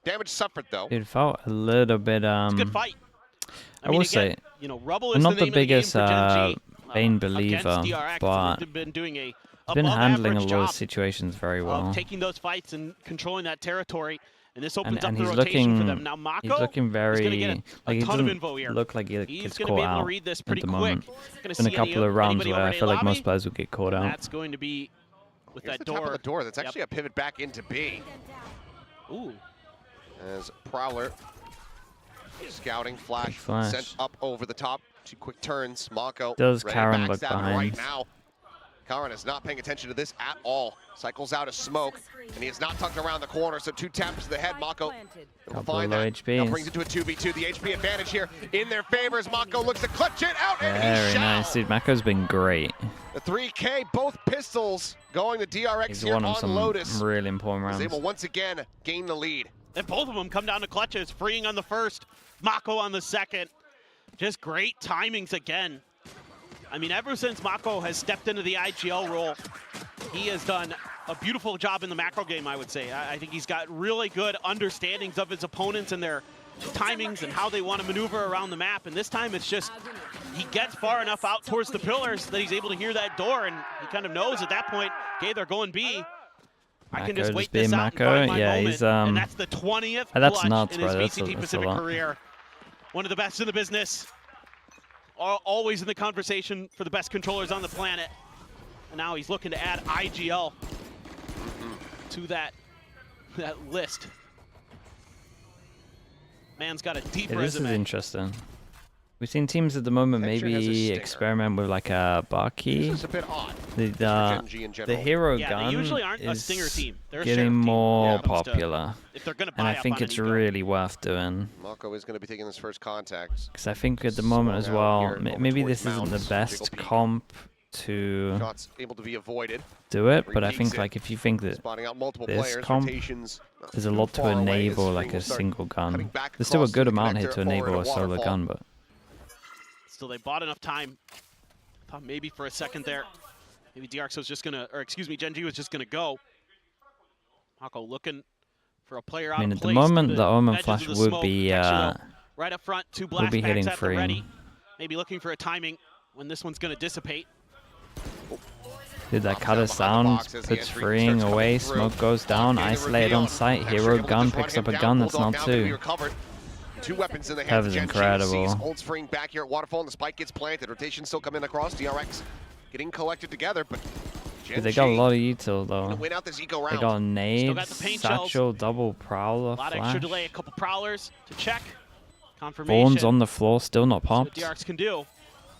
Damage suffered, though. It felt a little bit. It's a good fight. I will say, you know, Rubble I'm is not the the name of the game biggest for Gen G, Bane believer, against DRX. but They've been doing a been handling a above-average lot of job situations very of well. taking those fights and controlling that territory. And this opens And up the he's rotation looking, for them. Now Mako he's looking is very, going to get like a he ton of doesn't info here. look like he He's gets going to be caught able to out read this at pretty the quick. moment. Gonna Been a see couple of rounds anybody where I already feel like lobby, most players will get caught and out. that's going to be with Here's that the top of door. the door. That's Yep. actually a pivot back into B. Ooh. As Prowler scouting flash, Flash. sent up over the top. 2 quick turns. Mako Does ready to Karan look backstab behind? right now. Karan is not paying attention to this at all. Cycles out of smoke, and he is not tucked around the corner, so 2 taps to the head. Mako will Couple find of low that. HPs. Now brings it to a 2v2. The HP advantage here in their favor as Mako looks to clutch it out, and he Very shall. nice, dude. Mako's been great. The 3K, both pistols going to DRX He's here won on him some Lotus. really important Is rounds. able once again gain the lead. And both of them come down to clutches, freeing on the first, Mako on the second. Just great timings again. I mean, ever since Mako has stepped into the IGL role, he has done a beautiful job in the macro game, I would say. I think he's got really good understandings of his opponents and their timings and how they want to maneuver around the map. And this time it's just, he gets far enough out towards the pillars that he's able to hear that door, and he kind of knows at that point, okay, they're going B. I can just wait this out and find my moment. And that's the 20th clutch in his VCT Pacific career. One of the best in the business. Always in the conversation for the best controllers on the planet. And now he's looking to add IGL to that list. Man's got a deep resume. This is interesting. We've seen teams at the moment maybe experiment with like a bar key. This is a bit odd. The hero gun they usually aren't is a stinger team. They're getting more popular. If they're gonna buy and I think it's really worth doing. Mako is going to be taking this first contact. Because I think at the moment as well, maybe this isn't the best comp to Shots able to be avoided. do it, but I think like if you think that this comp, there's a lot to enable like a single gun. There's still a good amount here to enable a solo gun, but still they bought enough time. Thought maybe for a second there, maybe DRX was just gonna, or excuse me, GENG was just gonna go. Mako looking for a player out. I mean, at the moment, the Omen Flash would be right up front, two blast be hitting at the free. ready. Maybe looking for a timing when this one's gonna dissipate. Dude, that cutter sound puts freeing away, smoke goes down, isolated on site, hero gun picks up a gun that's not two. Two weapons in the That hands was of incredible. Holds freeing back here at Waterfall, and the spike gets planted. Rotation still coming across. DRX getting collected together, but Dude, they got a lot of util though. win out this eco round. They got nades, paint satchel, shells. double prowler, A lot flash. of extra delay, a couple prowlers to check. Confirmation. Thorns on the floor, still not popped. That's what DRX can do.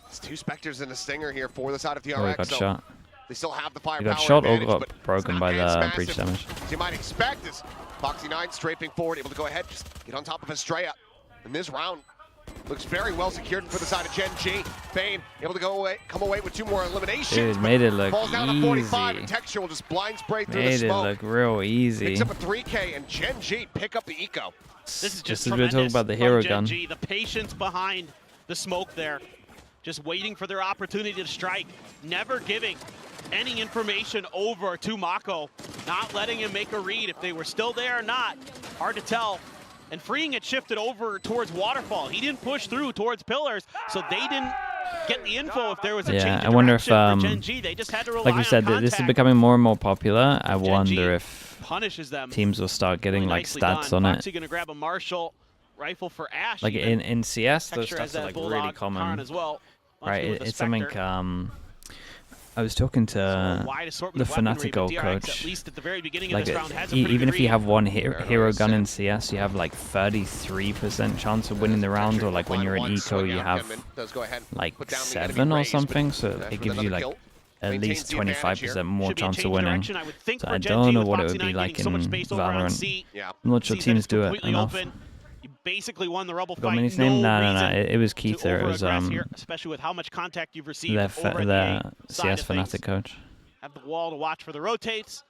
It's two Spectres and a Stinger here for the side of DRX. Oh, he got shot. They still have the firepower. He got shot or advantage, got but broken by the breach damage. As you might expect, as Foxy9 strafing forward, able to go ahead, just get on top of Estrella. And this round looks very well secured for the side of GENG. Bane able to come away with two more eliminations. Dude, made it look falls down easy. to 45, and Texture will just blind spray through the Made it smoke. look real easy. Picks up a 3K, and GENG pick up the eco. This is Just just as we were talking about the hero gun. GENG, the patience behind the smoke there. Just waiting for their opportunity to strike. Never giving any information over to Mako. Not letting him make a read if they were still there or not. Hard to tell. And freeing it shifted over towards Waterfall. He didn't push through towards pillars, so they didn't get the info if there was a change I of wonder if, direction for GENG. They just had to rely like you said, on this is contact. becoming more and more popular. I wonder if punishes them. teams will start getting Really like nicely stats done. on Foxy it. gonna grab a Marshall rifle for Ash. Like even. in CS, those Texture has stats that are like Bulldog really Karn common. as well. Right, With the it's something. Spectre. I was talking So a to wide assortment the of weaponry, but Fanatical DRX, coach. at least at the very beginning Like of this round, has a pretty even good if you read. have one hero gun in CS, you have like 33% chance of winning the round, or like when you're in eco, you have like 7 or something. So it gives you like at least 25% more Should be a chance change of of winning. direction, I would think, So for I GENG, don't know with what it would Foxy9 be like getting so much in space over on Valorant. C. Yeah. I'm not sure Sees that teams it's do it completely enough. open. You basically won the Rebel Got fight. Mini's name? No, reason it was to Keith there. It was overaggress here, especially with how much contact you've received their over the CS Fnatic coach. Have the wall to watch for the rotates.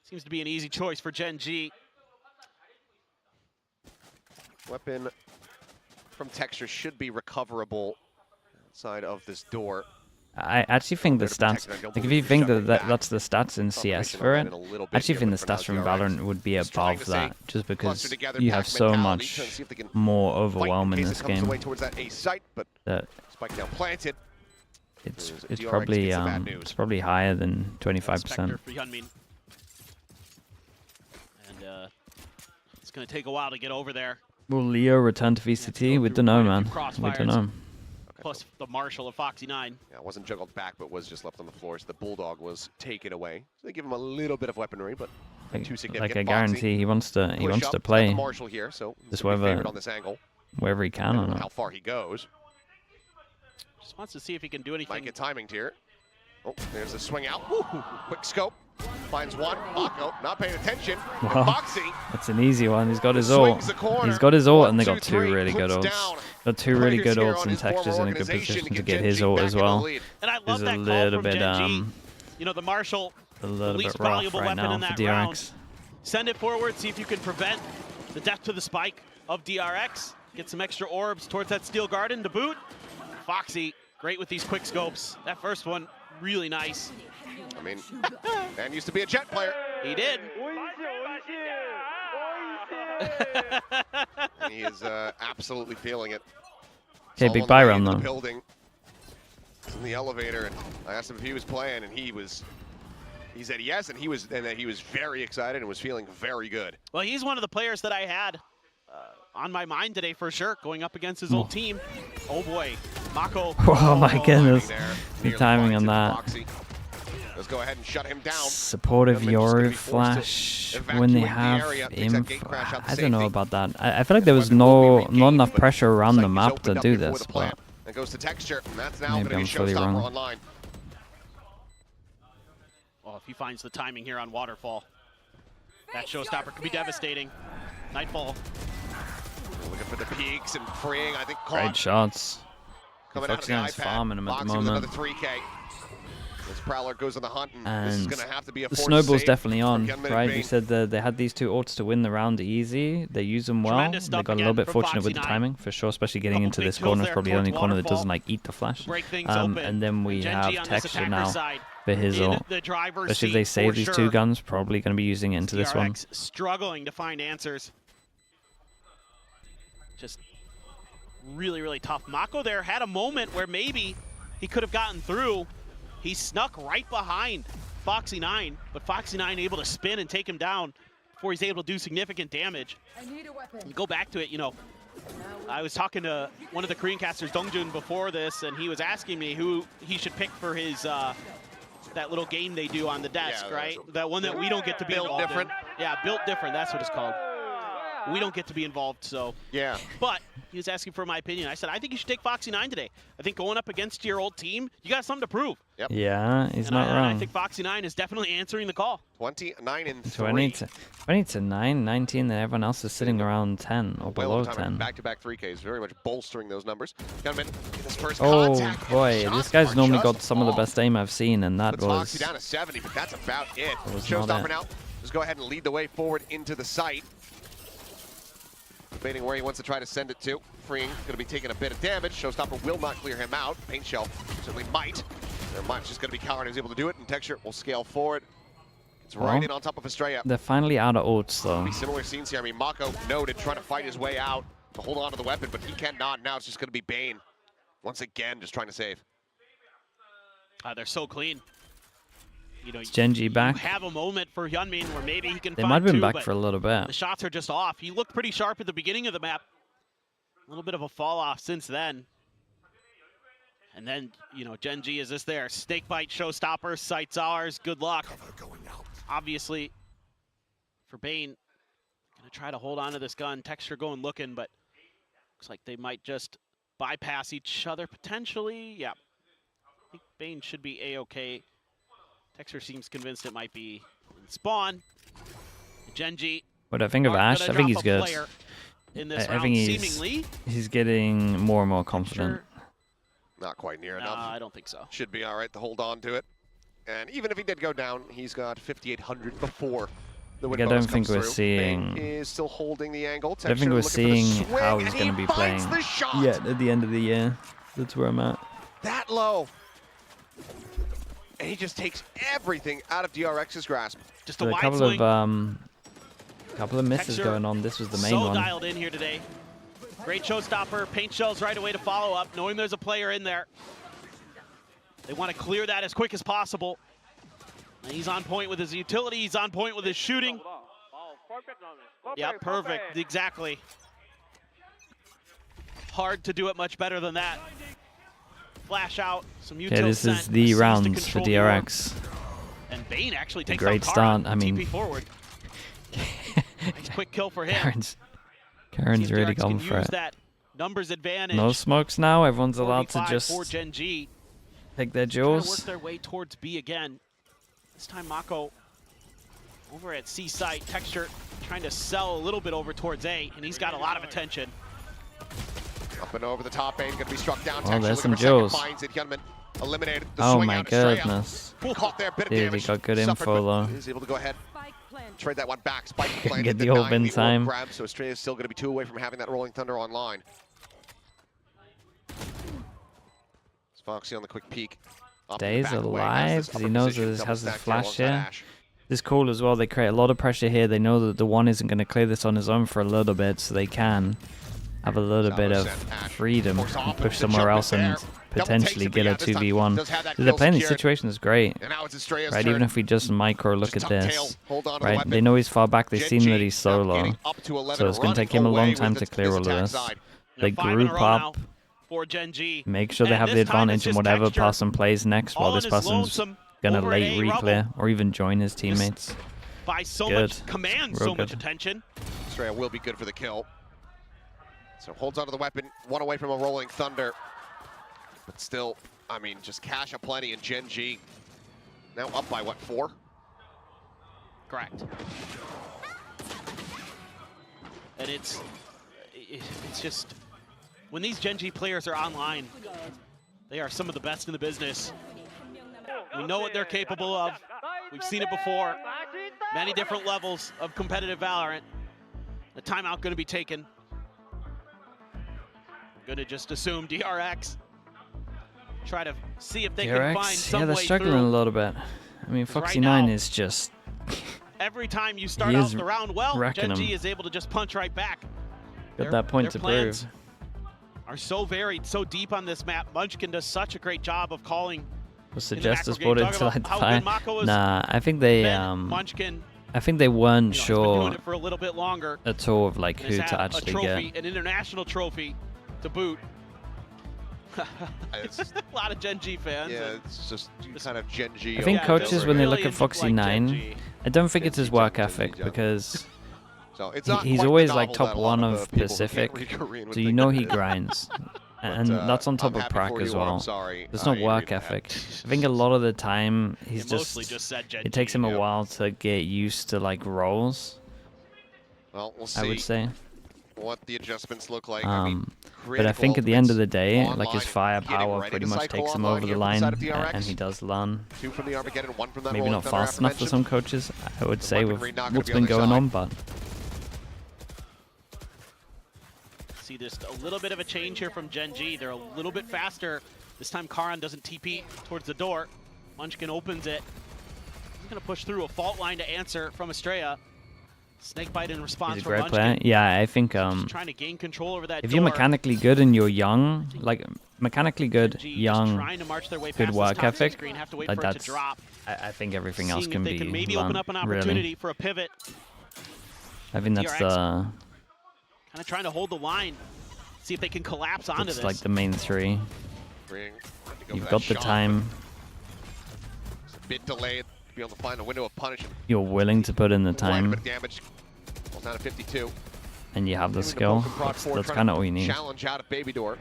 Seems to be an easy choice for GENG. Weapon from Texture should be recoverable outside of this door. I actually think the stats, like if you think that's the stats in CS for it, I actually think the stats from Valorant would be above that, just because you have so much more overwhelm in this game. That Spike now planted. it's probably higher than 25%. Spectre for Hyunmin. And it's going to take a while to get over there. Will Leo return to VCT? We don't know, man. We don't know. Plus the Marshall of Foxy9. Yeah, it wasn't juggled back, but was just left on the floor. So the Bulldog was taken away. So they give him a little bit of weaponry, but too significant. Like I guarantee he wants to play Marshall here, so this wherever on this angle. Wherever he can. I don't know how far he goes. Just wants to see if he can do anything. Might get timing here. Oh, there's a swing out. Woo! Quick scope. Finds one. Mako not paying attention. Wow. Foxy. That's an easy one. He's got his ult. He's got his ult, and they got two really good ults. Got two really good ults, and Texture's in a good position to get his ult as well. And I love Is that a little call from bit GENG. You know, the Marshall, a the little least bit rough valuable right weapon now in for that round. DRX. Send it forward, see if you can prevent the death to the spike of DRX. Get some extra orbs towards that Steel Garden to boot. Foxy, great with these quick scopes. That first one really nice. I mean, man used to be a Jet player. He did. And he is absolutely feeling it. Okay, All big on the buy way round into the though. building. He's in the elevator, and I asked him if he was playing, and he said yes, and he was very excited and was feeling very good. Well, he's one of the players that I had on my mind today for sure, going up against his old team. Oh boy, Mako. Oh my goodness. The The timing on that. Let's go ahead and shut him down. Supportive Gunman just gonna Yoru be forced to flash when they evacuate the have area. Takes that him. gate crash out to I don't know safety. about that. I feel like there was Weapon will be not regained, enough but pressure around the Psyche's map to opened up do before this. the plant. But That goes to Texture, and that's now maybe going I'm to be fully Showstopper wrong. online. Well, if he finds the timing here on Waterfall, that showstopper could be devastating. Nightfall. Looking for the peaks and freeing, I think, great caught. shots. Coming out of the Foxy's iPad. farming him at the Foxy with moment. another 3K. This Prowler goes on the hunt, and this is And going to have to be a the forced snowball's save definitely from on, Gunman right? and You Bane. said that they had these two ults to win the round easy. They use them well. Tremendous They stuff got a again little bit from fortunate with the Foxy9. timing, for sure, especially getting Couple into big this kills corner. It's there probably the only towards corner that Waterfall. doesn't like eat the flash. Break things open. And then we Genji have on this Texture attacker now side. for his In ult. the driver's Especially if seat they save for these sure. two guns, probably going to be using it into this one. DRX struggling to find answers. Just really, really tough. Mako there had a moment where maybe he could have gotten through. He snuck right behind Foxy9, but Foxy9 able to spin and take him down before he's able to do significant damage. And go back to it, you know, I was talking to one of the Korean casters, Dongjun, before this, and he was asking me who he should pick for his that little game they do on the desk, Yeah, right? That one that we don't get to be Built involved different. in. Yeah, built different, that's what it's called. We don't get to be involved, so. Yeah. But he was asking for my opinion. I said, I think you should take Foxy9 today. I think going up against your old team, you got something to prove. Yep. Yeah, he's And not I wrong. think Foxy9 is definitely answering the call. 29 and 3. 20 to 9, 19, and everyone else is sitting around 10 or below 10. Back-to-back 3Ks, very much bolstering those numbers. Gunman in his first Oh contact. boy, Shots this guy's are normally just got some of the off. best aim I've seen, and that Puts was... Foxy down to 70, but that's about it. was not Showstopper it. now. Just go ahead and lead the way forward into the site. Debating where he wants to try to send it to. Freeing, going to be taking a bit of damage. Showstopper will not clear him out. Paint Shell certainly might. They're much just going to be coward who's able to do it, and Texture will scale forward. It's right Well, in on top of Estrella. They're finally out of ults, though. Be similar scenes here. I mean, Mako noted trying to fight his way out to hold on to the weapon, but he cannot. Now it's just going to be Bane. Once again, just trying to save. They're so clean. You know, Is Genji back? you have a moment for Hyunmin where maybe he can They find might have been two, back but for a little bit. the shots are just off. He looked pretty sharp at the beginning of the map. A little bit of a fall off since then. And then, you know, Genji is this there. Snakebite, showstopper, sights ours. Good luck. Obviously, for Bane, gonna try to hold on to this gun. Texture going looking, but looks like they might just bypass each other potentially. Yeah, I think Bane should be A-okay. Texture seems convinced it might be in spawn. Genji. What do I think of aren't Ash? gonna I think he's drop a good. player in this I round, think seemingly. he's getting more and more confident. Texture, Not quite near nah, enough. I don't think so. Should be all right to hold on to it. And even if he did go down, he's got 5,800 before the win I bonus don't think comes we're through. seeing- Bane is still holding the angle. I don't think we're Texture looking for the seeing swing, how and he's he going to be finds playing the shot. yet at the end of the year. That's where I'm at. That low. And he just takes everything out of DRX's grasp. Just a So a wide couple swing. of misses Texture going on. This was the main so one. dialed in here today. Great showstopper. Paint shells right away to follow up, knowing there's a player in there. They want to clear that as quick as possible. And he's on point with his utility. He's on point with his shooting. Yeah, perfect. Exactly. Hard to do it much better than that. Flash out, some util Okay, this is sent, the seems to rounds for control the orb. DRX. And Bane actually A takes great out Kara, start. I mean- TP forward. Nice quick kill for him. Karen's See if really DRX gone can for use it. that numbers advantage. No smokes now. Everyone's allowed to 45 just for GENG. take their Trying to work jaws. their way towards B again. This time Mako over at C site. Texture trying to sell a little bit over towards A, and he's got a lot of attention. Up and over the top, Bane going to be struck down. Oh, Texture there's looking some for second, jaws. finds it. Hyunmin eliminated. The Oh swing my out, Estrella. goodness. Caught there, bit of Dude, he damage. got good Suffered, info, but though. Is able to go ahead. Spike planted. Trade that one back. Spike planted, Get the old denying bin the orb time. grab, so Estrella is still going to be 2 away from having that Rolling Thunder online. Foxy on the quick peek. stays alive because he knows that he has his flash here. This is cool as well. They create a lot of pressure here. They know that the one isn't going to clear this on his own for a little bit, so they can have a little bit of freedom and push somewhere else and potentially get a 2v1. They're playing these situations great, right? Even if we just micro look at this, right? They know he's far back. They've seen that he's solo, so it's going to take him a long time to clear all of this. They group up, make sure they have the advantage in whatever person plays next while this person's gonna late reclear or even join his teammates. By so much command, so much attention. Estrella will be good for the kill. So holds onto the weapon, one away from a rolling thunder. But still, I mean, just cash aplenty in GENG. Now up by what, 4? Correct. And it's just, when these GENG players are online, they are some of the best in the business. We know what they're capable of. We've seen it before. Many different levels of competitive Valorant. The timeout going to be taken. Going to just assume DRX. Try to see if they can find some way they're struggling through. a little bit. I mean, Foxy9 is just... Every time you start out the round well, GENG is able to just punch right back. Got that point to prove. Are so varied, so deep on this map. Munchkin does such a great job of calling. Was suggested spotted to light the fire. Nah, I think they Munchkin, I think they weren't sure sure it for a little bit longer. At all of like who to actually trophy, get. An international trophy to boot. A lot of GENG fans. Yeah, it's just kind of GENG. I think coaches, when they look at Foxy9, I don't think it's his work ethic because he's always like top 1 of Pacific, so you know he grinds. And that's on top of prac as well. There's no work ethic. I think a lot of the time he's just it takes him a while to get used to like roles. Well, we'll see. I would say. What the adjustments look like. But I think at the end of the day, like his firepower pretty much takes him over the line, and he does learn. 2 from the Armageddon, 1 from that maybe not fast enough for some coaches, I would say, with what's been going on, but. See this a little bit of a change here from GENG. They're a little bit faster. This time Karan doesn't TP towards the door. Munchkin opens it. He's gonna push through a fault line to answer from Estrella. Snakebite in response He's a from great Munchkin. player. Yeah, I think trying to gain control over that if door. you're mechanically good and you're young, like mechanically good, GENG young, trying to march their way good past work ethic, screen, have to wait like for it to that's. drop. I think everything else can Seeing if they be can maybe learned, open up an opportunity really. for a pivot. I think that's DRX the. Kind of trying to hold the line. See if they can collapse onto this. It's like the main 3. You've got the time. It's a bit delayed to be able to find a window of punishment. You're willing to put in the time. Damage. Down to 52. And you have the skill. That's kind of all you need. Challenge out of Baby Door.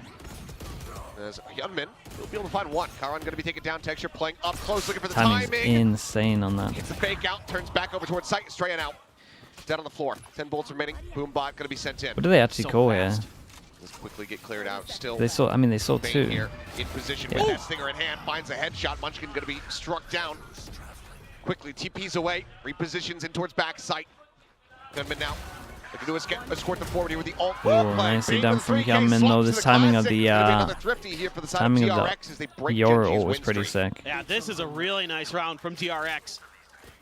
As Hyunmin will be able to find 1. Karan going to be taken down. Texture playing up close, looking for the Timing's timing. insane on that. Gets the fake out, turns back over towards sight, straight out. Dead on the floor. 10 bullets remaining. Boombot going to be sent in. What do they actually call here? Let's quickly get cleared out. Still. They saw. I mean, they saw Bane 2. Here in position with that stinger in hand, finds a headshot. Munchkin going to be struck down. Quickly TPs away, repositions in towards back sight. Gunman now. Looking to escort them forward here with the ult. Oh, nicely done from Hyunmin though. This timing of the Yora ult was pretty sick. Yeah, this is a really nice round from DRX.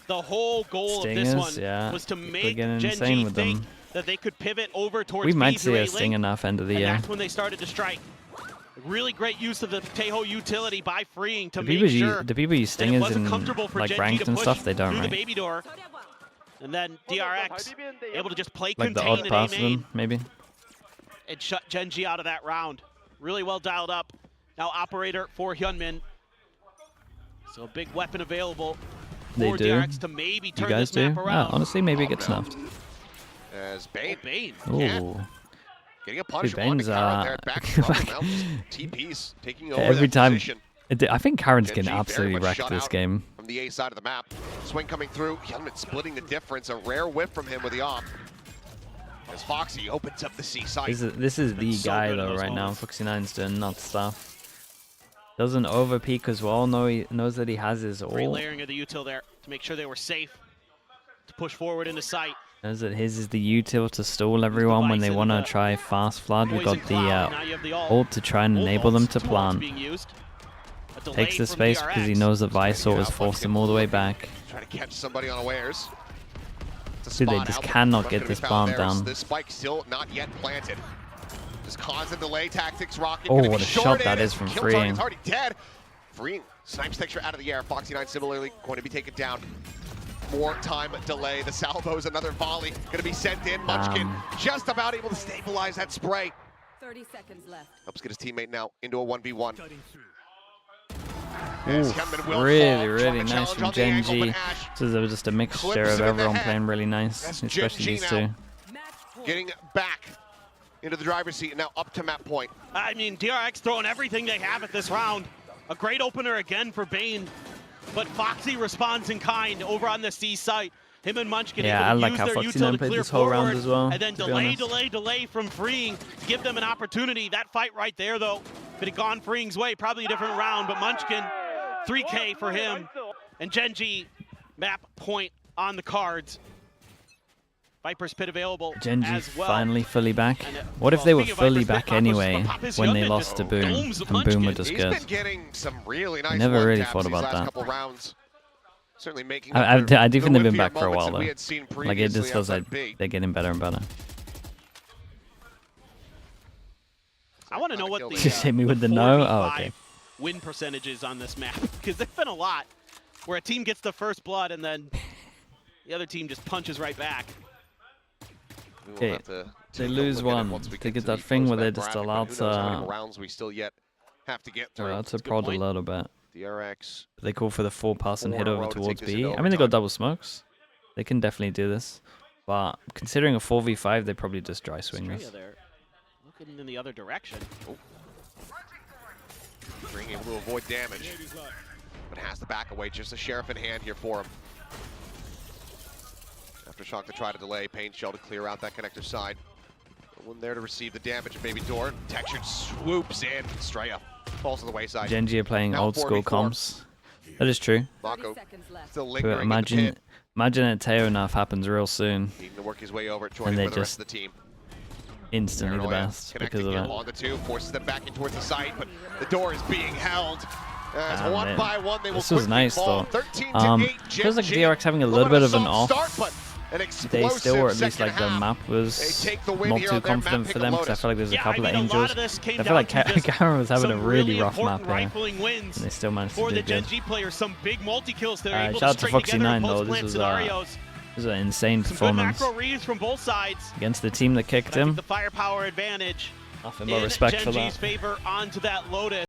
The whole goal Stingers, of this one yeah. was to They're make getting insane GENG with think them. that they could pivot over towards We might B see through a A Sting link, enough end of the and year. that's when they started to strike. Really great use of the Teho utility by freeing to Do make sure people use that it Stingers wasn't in comfortable for like GENG ranked to and push stuff? They don't, through the right? Baby Door. And then DRX able to just play Like the contain odd and pass aim of them, maybe? and shut GENG out of that round. Really well dialed up. Now operator for Hyunmin. So a big weapon available They for do. DRX to maybe You turn guys this do? map around. Honestly, maybe it gets snuffed. As Bane. Bane. Ooh. Getting a punish. Bane's TPs taking over every that time. position. I think Karen's getting GENG very absolutely much wrecked shut this out game. From the A side of the map. Swing coming through. Hyunmin splitting the difference. A rare whiff from him with the op. As Foxy opens up the C side. This is the so guy good in though those right now. moments. Foxy9's doing nuts stuff. Doesn't overpeak as well. He knows that he has his ult. Relayering of the util there to make sure they were safe to push forward into sight. Knows that his is the util to stall everyone when they want to try fast flood. We've got the ult to try and enable them to Both ults plant. being used. A delay Takes the from space because he DRX. knows that Visor has forced him all the way back. Trying to catch somebody unawares. Dude, they just cannot get this bomb down. This spike still not yet planted. Just constant delay tactics. Rocket. Oh, what a shot that is from Freeing. He's already dead. Freeing snipes texture out of the air. Foxy9 similarly going to be taken down. More time delay. The salvo's another volley going to be sent in. Munchkin just about able to stabilize that spray. 30 seconds left. Helps get his teammate now into a 1v1. Really nice from GENG. This is just a mixture of everyone playing really nice, especially these two. Getting back into the driver's seat and now up to map point. I mean, DRX throwing everything they have at this round. A great opener again for Bane, but Foxy responds in kind over on the C site. Him and Munchkin able to use their util to clear forward, and then delay from Freeing to give them an opportunity. That fight right there, though, if it had gone Freeing's way, probably a different round, but Munchkin, 3K for him, and GENG map point on the cards. Viper's Pit available GENG as well. finally fully back. What if they were fully back anyway when they lost to Boom, and Boom were just good? He's been getting some really nice Never really one-taps thought these about last that. couple rounds. Certainly making I do think they've been back for a while moments that we though. had seen Like it just previously feels like outside B. they're getting better and better. I want to know what the Just hit me with the no? Oh, okay. win percentages on this map, because there's been a lot where a team gets the first blood and then the other team just punches right back. Okay, they lose one. They get that thing where they're just allowed to rounds we still yet have to get through. allowed to prod a little bit. DRX. They call for the 4-pass and hit 4 in a over row to towards take this B. into I mean, they got overtime. double smokes. They can definitely do this. But considering a 4v5, they probably just dry swing this. Australia there, looking in the other direction. Being able to avoid damage, but has to back away. Just a Sheriff in hand here for him. Aftershock to try to delay, Pain Shell to clear out that connector side. No one there to receive the damage. Baby Door textured swoops in. Straya falls to the wayside. GENG are playing Now old school 4v4. comps. That is true. 30 Mako seconds left. still But lingering imagine, in the pit. imagine a Teo Nuff happens real soon. Needing to work his way over, joining they with the rest just of the team. Instantly the Paranoia best connecting because of in that. on the two, forces them back in towards the site, but the door is being held. As Ah, one man. by one, they will This was quickly nice fall. though. 13 to 8, Feels like GENG. DRX having a little bit of an soft off. start, but an They explosive still were, at least like second the half. map was They take the win not here too on their map confident pick for of them because I Lotus. feel like there's a Yeah, couple I mean, of a lot angels. of this came I feel like down to just Cameron was having a some really rough important map here. rifling wins And they still managed for to the do good. GENG players. Some big multi-kills that are able Shout out to to string together in Foxy9 though. post-plant This scenarios. was an insane Some good performance macro reads from both sides. against the team that kicked But I think him. the firepower advantage Nothing but in respect for GENG's that. favor onto that Lotus.